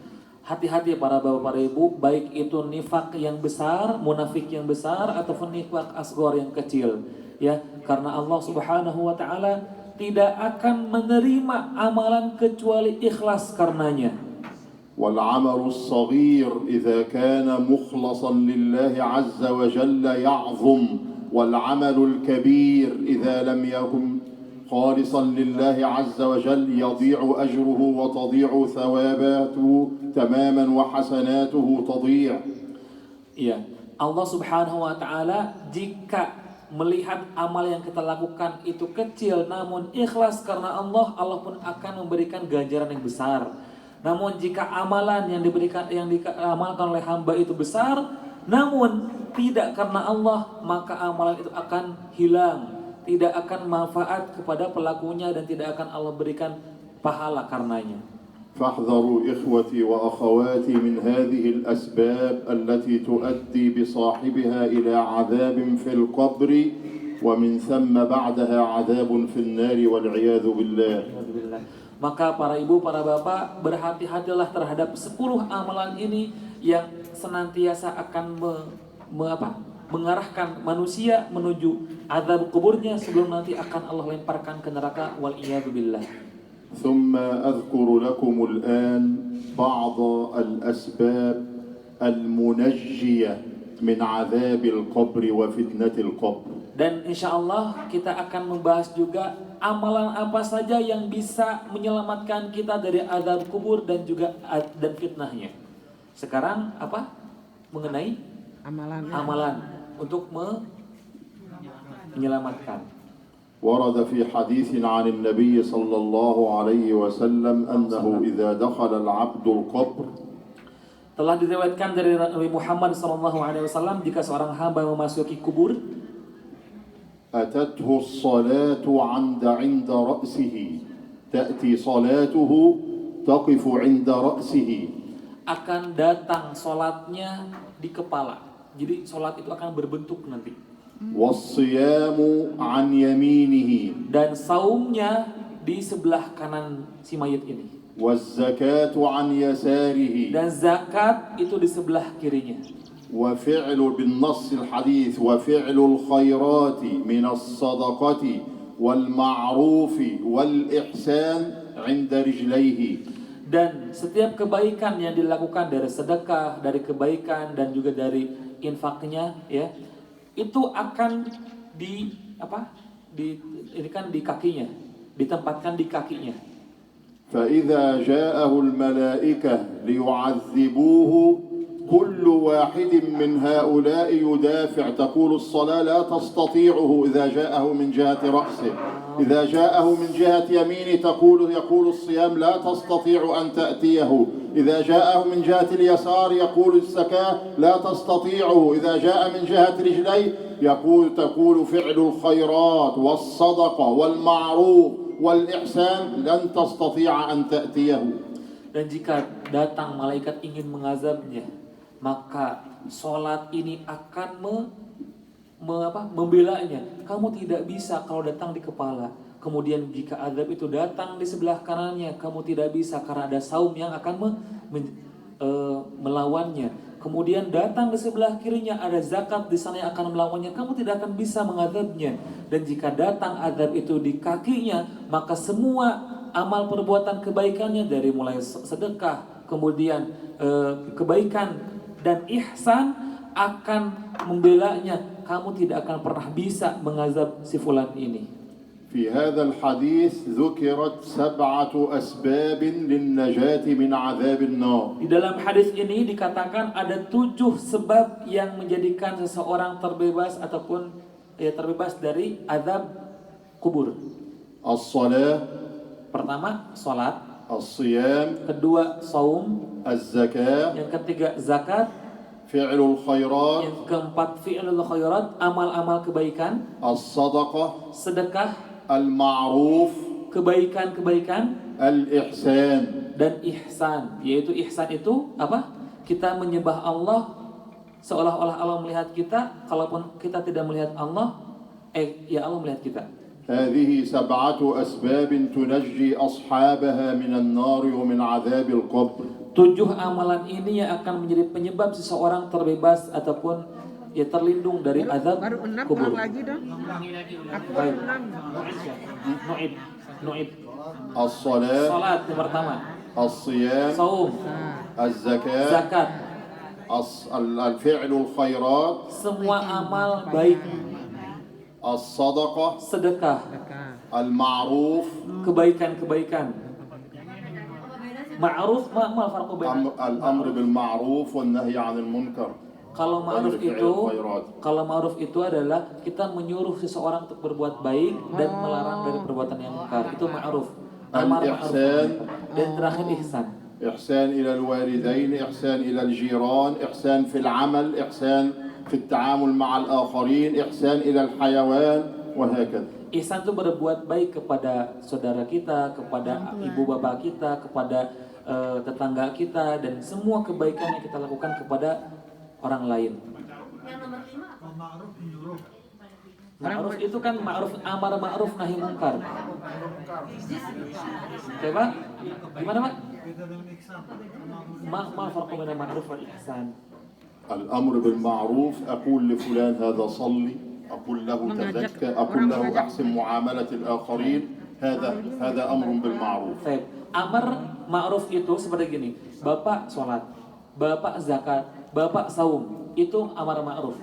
Hati-hati para bapak, para ibu, baik itu nifak yang besar, munafik yang besar, ataupun nifak asghar yang kecil. Karena Allah Subhanahu wa Ta'ala tidak akan menerima amalan kecuali ikhlas karenanya. والعمل الصغير إذا كان مخلصا لله عز وجل يعظم، والعمل الكبير إذا لم يكن خالصا لله عز وجل يضيع أجره وتضيع ثواباته تماما وحسناته تضيع. Allah Subhanahu wa taala jika melihat amal yang kita lakukan itu kecil namun ikhlas karena Allah, Allah pun akan memberikan ganjaran yang besar. Namun jika amalan yang diamalkan oleh hamba itu besar namun tidak karena Allah, maka amalan itu akan hilang, tidak akan manfaat kepada pelakunya dan tidak akan Allah berikan pahala karenanya. فاحذروا إخوتي وأخواتي من هذه الأسباب التي تؤدي بصاحبها إلى عذاب في القبر ومن ثم بعدها عذاب في النار والعياذ بالله. Maka para ibu, para bapak, berhati-hatilah terhadap 10 amalan ini yang senantiasa akan mengarahkan manusia menuju azab kuburnya sebelum nanti akan Allah lemparkan ke neraka wal iyadu billah. ثم أذكر لكم الآن بعض الأسباب المنجية من عذاب القبر وفتنة القبر. Dan insya Allah kita akan membahas juga amalan apa saja yang bisa menyelamatkan kita dari azab kubur dan juga dan fitnahnya. Sekarang apa? Mengenai amalan untuk menyelamatkan. ورد في حديث عن النبي صلى الله عليه وسلم أنه إذا دخل العبد القبر Telah diriwayatkan dari Nabi Muhammad SAW jika seorang hamba memasuki kubur, أتته الصلاة عند رأسه تأتي صلاته تقف عند رأسه akan datang sholatnya di kepala. Jadi sholat itu akan berbentuk nanti. والصيام عن يمينه Dan saumnya di sebelah kanan si mayit ini. والزكاة عن يساره Dan zakat itu di sebelah kirinya. وفعل بالنص الحديث وفعل الخيرات من الصدقة والمعروف والإحسان عند رجليه. Dan setiap kebaikan yang dilakukan dari sedekah, dari kebaikan dan juga dari infaknya, ya, itu akan di kakinya, ditempatkan di kakinya. فإذا جاءه الملائكة ليعذبوه كل واحد من هؤلاء يدافع، تقول الصلاة لا تستطيعه إذا جاءه من جهة رأسه، إذا جاءه من جهة يمينه يقول الصيام لا تستطيع أن تأتيه، إذا جاءه من جهة اليسار يقول الزكاة لا تستطيعه، إذا جاء من جهة رجليه تقول فعل الخيرات والصدقة والمعروف والإحسان لن تستطيع أن تأتيه. Dan jika datang malaikat ingin mengazabnya, maka sholat ini akan membelanya. Kamu tidak bisa kalau datang di kepala. Kemudian jika azab itu datang di sebelah kanannya, kamu tidak bisa karena ada saum yang akan melawannya. Kemudian datang di sebelah kirinya ada zakat di sana yang akan melawannya, kamu tidak akan bisa mengazabnya. Dan jika datang azab itu di kakinya, maka semua amal perbuatan kebaikannya dari mulai sedekah, kemudian kebaikan dan ihsan akan membelanya. Kamu tidak akan pernah bisa mengazab si fulan ini. في هذا الحديث ذكرت 7 أسباب للنجاة من عذاب النار. Di dalam hadis ini dikatakan ada 7 sebab yang menjadikan seseorang terbebas ataupun terbebas dari azab kubur. الصلاة، Pertama, salat. الصيام، Kedua, saum. الزكاة، Yang ketiga, zakat. فعل الخيرات، Yang keempat, fi'lul khairat, amal-amal kebaikan. الصدقة، Sedekah, المعروف، kebaikan-kebaikan, الإحسان. dan ihsan. Yaitu ihsan itu apa? Kita menyembah Allah seolah-olah Allah melihat kita, kalaupun kita tidak melihat Allah, ya Allah melihat kita. هذه 7 أسباب تنجي أصحابها من النار ومن عذاب القبر. 7 amalan ini yang akan menjadi penyebab seseorang terbebas ataupun ya terlindung dari azab Baru 6 kubur. ulang lagi dong. Aku Baik. 6. Nu'id. الصلاة، Salat yang pertama, الصيام، saum, الزكاة، zakat, الفعل الخيرات، semua amal baik, الصدقة، sedekah, المعروف، kebaikan-kebaikan. Ma'ruf ma farqu baina الأمر بالمعروف والنهي عن المنكر. Kalau ma'ruf وبفعل itu, الخيرات. kalau ma'ruf itu adalah kita menyuruh seseorang untuk berbuat baik dan melarang dari perbuatan yang munkar. Itu ma'ruf. Amar ma'ruf. الإحسان Dan terakhir ihsan. إحسان إلى الوالدين، إحسان إلى الجيران، إحسان في العمل، إحسان في التعامل مع الآخرين، إحسان إلى الحيوان، وهكذا. Ihsan itu berbuat baik kepada saudara kita, kepada ibu bapak kita, kepada tetangga kita, dan semua kebaikan yang kita lakukan kepada orang lain. Ma'ruf itu kan ma'ruf, amar ma'ruf nahi munkar. Oke Pak? Gimana Pak? Ma farqu baina ma'ruf wal ihsan. الأمر بالمعروف أقول لفلان هذا صلي، أقول له تزكى، أقول له أحسن معاملة الآخرين، هذا أمر بالمعروف. Baik. Amar ma'ruf itu seperti gini. Bapak sholat, Bapak zakat, Bapak saum. Itu amar ma'ruf.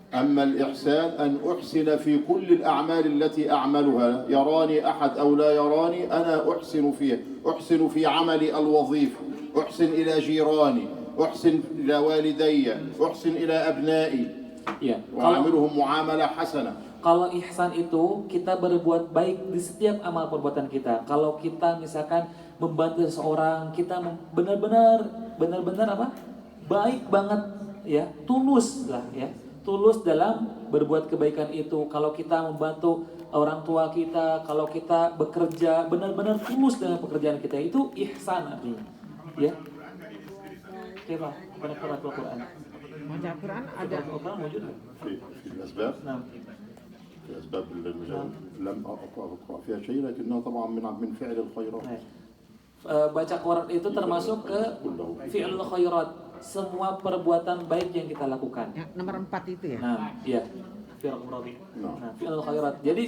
أما الإحسان أن أحسن في كل الأعمال التي أعملها، يراني أحد أو لا يراني أنا أحسن فيه، أحسن في عملي الوظيفي، أحسن إلى جيراني، أحسن إلى والدي، أحسن إلى أبنائي، Ya. وأعملهم معاملة حسنة. Kalau ihsan itu kita berbuat baik di setiap amal perbuatan kita. Kalau kita misalkan membantu seseorang, kita benar-benar apa? Baik banget ya, tulus lah ya. Tulus dalam berbuat kebaikan itu. Kalau kita membantu orang tua kita, kalau kita bekerja benar-benar tulus dengan pekerjaan kita, itu ihsan artinya. Ya. Oke Pak, pada Al-Quran. Baca Al-Quran ada. Al-Quran wujud. في الأسباب، Nah. في أسباب لم أقرأ فيها شيء، لكنها طبعا من فعل الخيرات. Baca Quran itu termasuk ke fi'lul khairat, semua perbuatan baik yang kita lakukan. Yang nomor 4 itu ya. Nah, iya. Fi'lul khairat. Jadi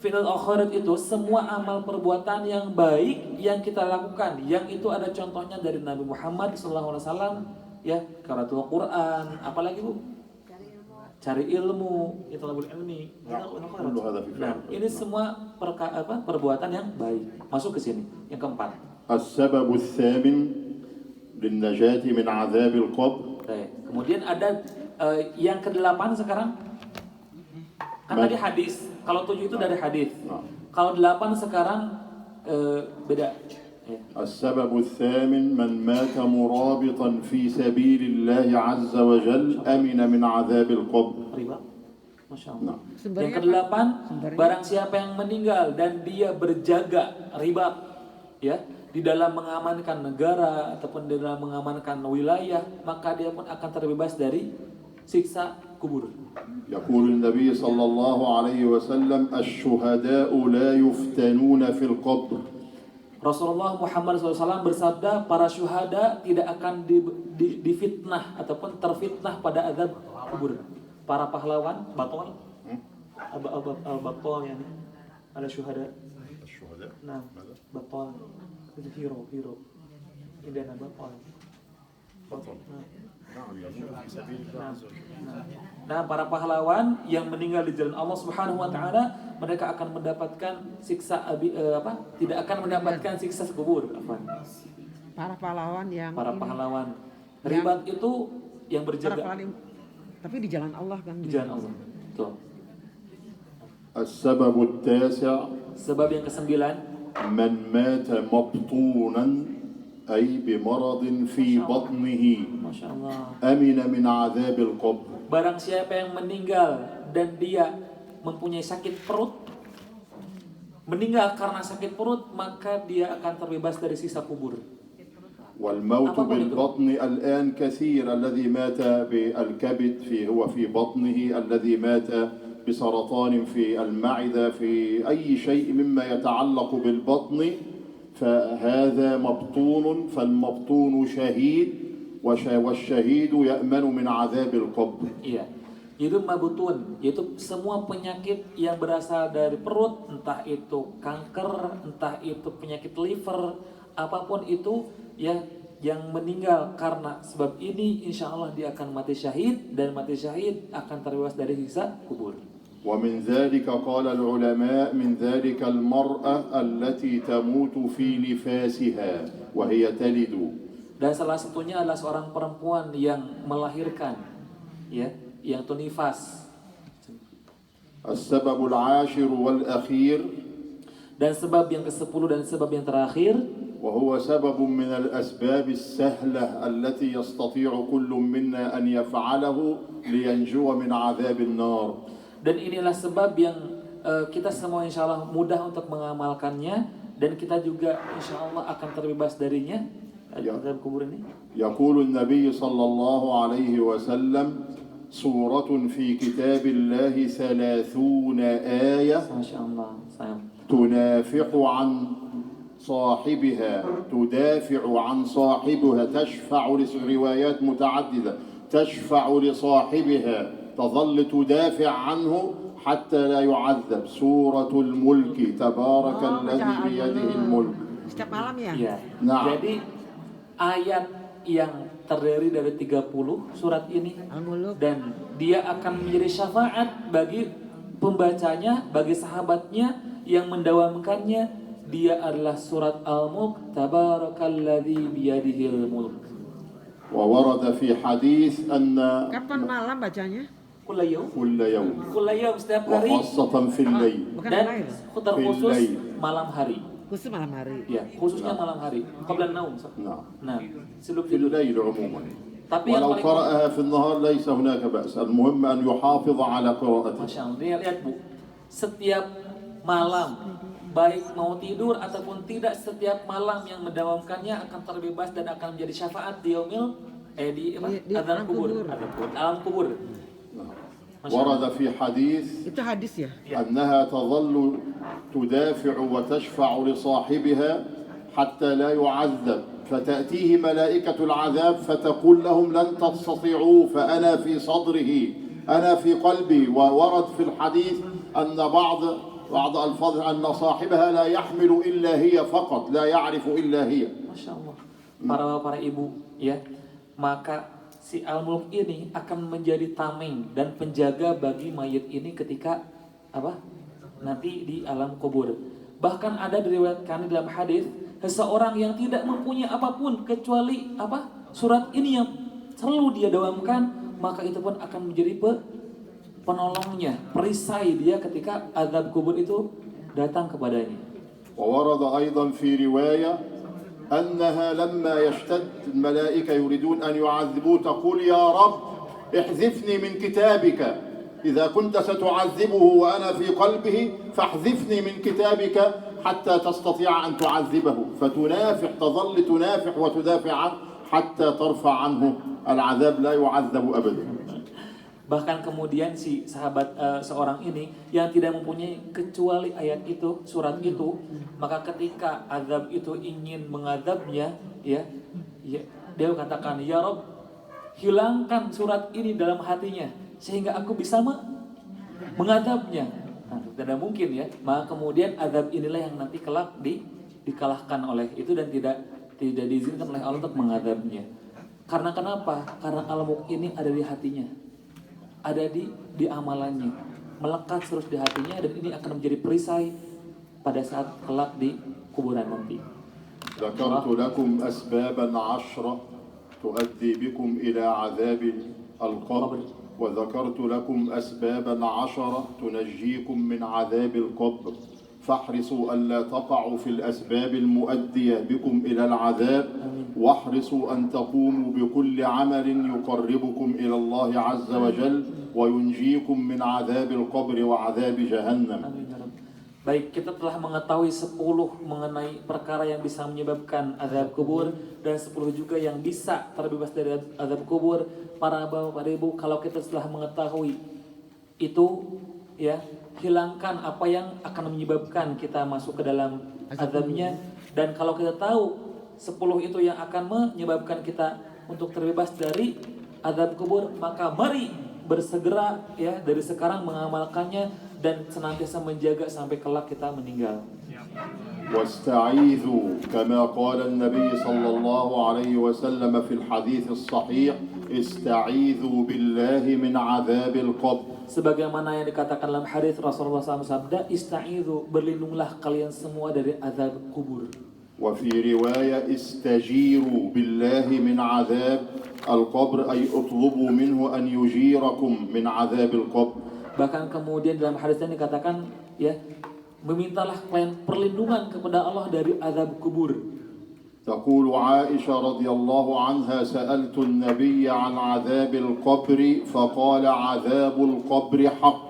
fi'lul khairat itu semua amal perbuatan yang baik yang kita lakukan, yang itu ada contohnya dari Nabi Muhammad SAW, ya, qiraatul Quran, apalagi Bu? Cari ilmu, itu labul ilmi. Nah, ini semua perbuatan yang baik. Masuk ke sini. Yang keempat. السبب الثامن للنجاة من عذاب القبر. Kemudian ada yang ke-8 sekarang. Kan tadi hadis. Kalau 7 itu dari hadis. Kalau 8 sekarang beda. السبب الثامن من مات مرابطا في سبيل الله عز وجل أمن من عذاب القبر. Riba. Masya Allah. Yang ke-8, barang siapa yang meninggal dan dia berjaga riba, ya, di dalam mengamankan negara ataupun di dalam mengamankan wilayah, maka dia pun akan terbebas dari siksa kubur. يقول النبي صلى الله عليه وسلم الشهداء لا يفتنون في القبر. Rasulullah Muhammad SAW bersabda, para syuhada tidak akan difitnah ataupun terfitnah pada azab kubur. Para pahlawan, batol, batol yang ada syuhada. Nah, batol itu hero. Ini ada batol. Nah, para pahlawan yang meninggal di jalan Allah Subhanahu wa taala, mereka akan mendapatkan siksa tidak akan mendapatkan siksa kubur. Para pahlawan yang pahlawan. Ribat itu yang berjaga. Tapi di jalan Allah kan. Di jalan Allah. Tuh. السبب التاسع. Sebab yang ke-9. من مات مبطونا أي بمرض في بطنه أمن من عذاب القبر. Barang siapa yang meninggal dan dia mempunyai sakit perut, meninggal karena sakit perut, maka dia akan terbebas dari siksa kubur. والموت بالبطن الآن كثير، الذي مات بالكبد هو في بطنه، الذي مات بسرطان في المعدة، في أي شيء مما يتعلق بالبطن فهذا مبطون، فالمبطون شهيد والشهيد يأمن من عذاب القبر. Iya. Itu mabutun, yaitu semua penyakit yang berasal dari perut, entah itu kanker, entah itu penyakit liver, apapun itu ya, yang meninggal karena sebab ini, insya Allah dia akan mati syahid, dan mati syahid akan terbebas dari siksa kubur. ومن ذلك قال العلماء من ذلك المرأة التي تموت في نفاسها وهي تلد. Dan salah satunya adalah seorang perempuan yang melahirkan ya, yang itu nifas. السبب العاشر والأخير Dan sebab yang ke-10 dan sebab yang terakhir, وهو سبب من الأسباب السهلة التي يستطيع كل منا أن يفعله لينجو من عذاب النار. dan inilah sebab yang kita semua insya Allah mudah untuk mengamalkannya, dan kita juga insya Allah akan terbebas darinya, azab kubur ini. يقول النبي صلى الله عليه وسلم سورة في كتاب الله 30 آية Masya Allah, sayang. تنافح عن صاحبها تدافع عن صاحبها تشفع روايات متعددة تشفع لصاحبها تظل تدافع عنه حتى لا يعذب سورة الملك تبارك الذي bacaan بيده dulu. الملك. Setiap malam ya? Ya. Nah. Jadi ayat yang terdiri dari 30 surat ini, Al-Muluk. dan dia akan menjadi syafaat bagi pembacanya, bagi sahabatnya yang mendawamkannya. Dia adalah surat Al-Mulk, tabarakalladzi biyadihil mulk. وورد في حديث أن Kapan malam bacanya? Kulayum, كل يوم kulayum setiap hari, وخاصة في الليل Bukan dan lain. terkhusus Fillail. malam hari. Khusus malam hari. Ya, khususnya malam hari. Qabla naum. نعم Nah, sebelum في tidur. الليل عموما Tapi yang ولو paling قرأها في النهار ليس هناك بأس المهم أن يحافظ على قراءته. Masya Allah, lihat Bu, setiap malam, baik mau tidur ataupun tidak, setiap malam yang mendawamkannya akan terbebas dan akan menjadi syafaat di yaumil di Di azab alam kubur, kubur. alam kubur. Masya ورد Allah. في حديث Itu hadis ya? أنها تظل تدافع وتشفع لصاحبها حتى لا يعذب فتأتيه ملائكة العذاب فتقول لهم لن تستطيعوا فأنا في صدره أنا في قلبي. وورد في الحديث أن بعض ألفاظ أن صاحبها لا يحمل إلا هي فقط لا يعرف إلا هي. Masya Allah. Para ibu, ya, maka si Al-Mulk ini akan menjadi tameng dan penjaga bagi mayit ini ketika apa? Nanti di alam kubur. Bahkan ada diriwayatkan dalam hadis, seseorang yang tidak mempunyai apapun kecuali apa? Surat ini yang selalu dia dawamkan, maka itu pun akan menjadi penolongnya, perisai dia ketika azab kubur itu datang kepadanya. وورد أيضا في رواية أنها لما يشتد الملائكة يريدون أن يعذبوه تقول يا رب احذفني من كتابك إذا كنت ستعذبه وأنا في قلبه فاحذفني من كتابك حتى تستطيع أن تعذبه فتنافح تظل تنافح وتدافع عنه حتى ترفع عنه العذاب لا يعذب أبدا. Bahkan kemudian si sahabat seorang ini yang tidak mempunyai kecuali ayat itu, surat itu, maka ketika azab itu ingin mengadabnya, ya, dia katakan, ya Rob, hilangkan surat ini dalam hatinya sehingga aku bisa mengadabnya. Nah, tidak mungkin ya. Maka kemudian azab inilah yang nanti kelak dikalahkan oleh itu dan tidak diizinkan oleh Allah untuk mengadabnya. Karena kenapa? Karena Al-Mulk ini ada di hatinya, ada di amalannya, melekat terus di hatinya, dan ini akan menjadi perisai pada saat kelak di kuburan nanti. ذكرت لكم أسبابا 10 تؤدي بكم إلى عذاب القبر وذكرت لكم أسبابا 10 تنجيكم من عذاب القبر فاحرصوا ألا تقعوا في الأسباب المؤدية بكم إلى العذاب واحرصوا أن تقوموا بكل عمل يقربكم إلى الله عز وجل وينجيكم من عذاب القبر وعذاب جهنم. Amin ya Rabb. Baik, kita telah mengetahui 10 mengenai perkara yang bisa menyebabkan azab kubur, dan 10 juga yang bisa terbebas dari azab kubur. Para bapak ibu, kalau kita telah mengetahui itu, ya, hilangkan apa yang akan menyebabkan kita masuk ke dalam azabnya. Dan kalau kita tahu 10 itu yang akan menyebabkan kita untuk terbebas dari azab kubur, maka mari bersegera, ya, dari sekarang mengamalkannya dan senantiasa menjaga sampai kelak kita meninggal. واستعيذوا كما قال النبي صلى الله عليه وسلم في الحديث الصحيح استعيذوا بالله من عذاب القبر. Sebagaimana yang dikatakan dalam hadis Rasulullah SAW sabda, ista'idzu, berlindunglah kalian semua dari azab kubur. وفي رواية استجيروا بالله من عذاب القبر أي اطلبوا منه أن يجيركم من عذاب القبر. Bahkan kemudian dalam hadis ini dikatakan ya, memintalah kalian perlindungan kepada Allah dari azab kubur. تقول عائشة رضي الله عنها سألت النبي عن عذاب القبر فقال عذاب القبر حق.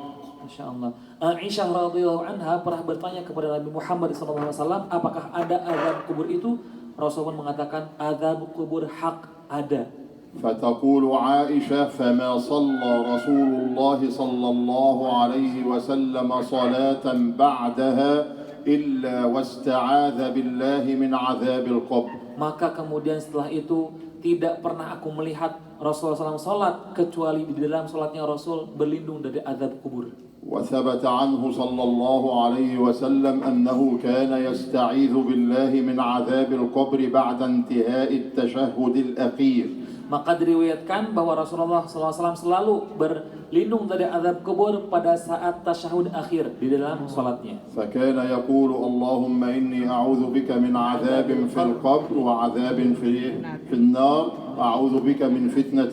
Masya Allah. Aisyah radhiyallahu anha pernah bertanya kepada Nabi Muhammad SAW, apakah ada azab kubur itu? Rasulullah mengatakan azab kubur hak, ada. فتقول عائشة فما صلى رسول الله صلى الله عليه وسلم صلاة بعدها إلا واستعاذ بالله من عذاب القبر. Maka kemudian setelah itu tidak pernah aku melihat Rasulullah SAW salat kecuali di dalam salatnya Rasul berlindung dari azab kubur. وثبت عنه صلى الله عليه وسلم أنه كان يستعيذ بالله من عذاب القبر بعد انتهاء التشهد الأخير. Maka diriwayatkan bahwa Rasulullah SAW selalu berlindung dari azab kubur pada saat tasyahud akhir di dalam salatnya. فكان يقول اللهم إني أعوذ بك من عذاب في القبر وعذاب في النار أعوذ بك من فتنة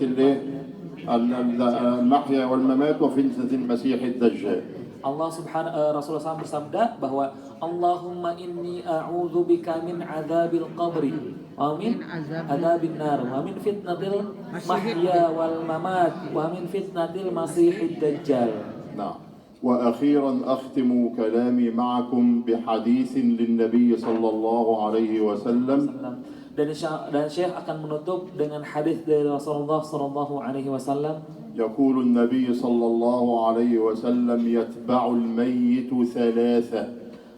المحيا والممات وفتنة المسيح الدجال. Rasulullah SAW bersabda bahwa Allahumma inni a'udzu bika min adzabil qabri wa min adzabin nar wa min fitnatil mahya wal mamat wa min fitnatil masihid dajjal. نعم. وأخيرا أختم كلامي معكم بحديث للنبي صلى الله عليه وسلم. Dan Syekh akan menutup dengan hadis dari Rasulullah SAW. يقول النبي صلى الله عليه وسلم يتبع الميت ثلاثة.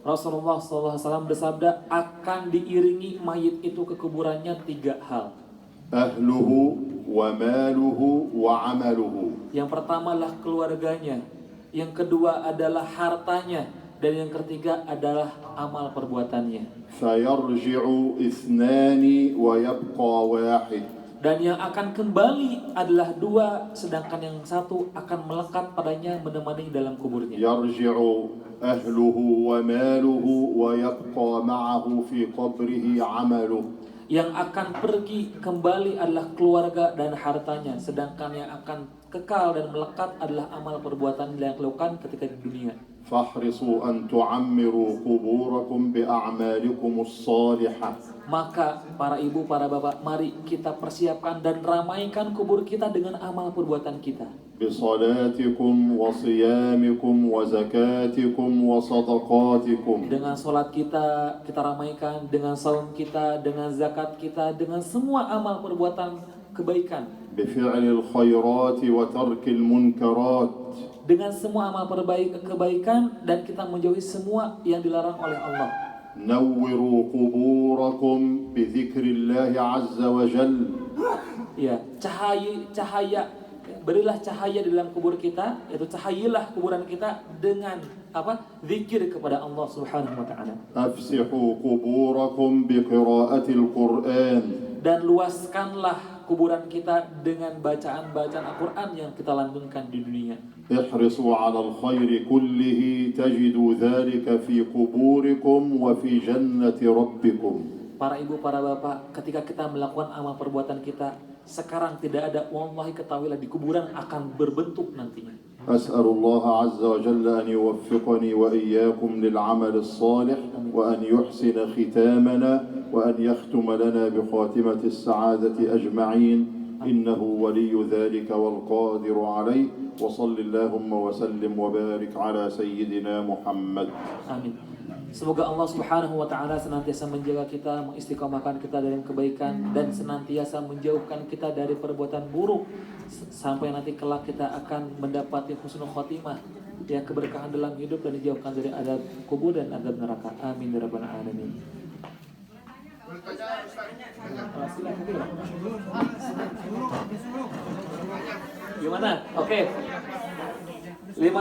Rasulullah SAW bersabda, akan diiringi mayit itu ke kuburannya 3 hal. أهله وماله وعمله. Yang pertama adalah keluarganya, yang kedua adalah hartanya, dan yang ketiga adalah amal perbuatannya. فيرجع اثنان ويبقى واحد. Dan yang akan kembali adalah 2, sedangkan yang 1 akan melekat padanya menemani dalam kuburnya. يرجع أهله وماله ويبقى معه في قبره عمله. Yang akan pergi kembali adalah keluarga dan hartanya, sedangkan yang akan kekal dan melekat adalah amal perbuatan yang dilakukan ketika di dunia. فاحرصوا أن تعمروا قبوركم بأعمالكم الصالحة. Maka para ibu, para bapak, mari kita persiapkan dan ramaikan kubur kita dengan amal perbuatan kita. بصلاتكم وصيامكم وزكاتكم وصدقاتكم. Dengan sholat kita ramaikan, dengan saum kita, dengan zakat kita, dengan semua amal perbuatan kebaikan. بفعل الخيرات وترك المنكرات. Dengan semua amal kebaikan dan kita menjauhi semua yang dilarang oleh Allah. نوروا قبوركم بذكر الله عز وجل. Ya, cahaya, berilah cahaya di dalam kubur kita, yaitu cahayilah kuburan kita dengan zikir kepada Allah Subhanahu wa taala. أفسحوا قبوركم بقراءة القرآن. Dan luaskanlah kuburan kita dengan bacaan-bacaan Al-Qur'an yang kita lantunkan di dunia. احرصوا على الخير كله تجدوا ذلك في قبوركم وفي جنة ربكم. Para ibu, para bapak, ketika kita melakukan amal perbuatan kita sekarang tidak ada, wallahi ketahuilah di kuburan akan berbentuk nantinya. أسأل الله عز وجل أن يوفقني وإياكم للعمل الصالح وأن يحسن ختامنا وأن يختم لنا بخاتمة السعادة أجمعين إنه ولي ذلك والقادر عليه وصل اللهم وسلم وبارك على سيدنا محمد. Amin. Semoga Allah Subhanahu wa taala senantiasa menjaga kita, mengistiqomahkan kita dalam kebaikan dan senantiasa menjauhkan kita dari perbuatan buruk sampai nanti kelak kita akan mendapati husnul khotimah, ya, keberkahan dalam hidup dan dijauhkan dari azab kubur dan azab neraka. Amin ya rabbal alamin. Gimana? Oke.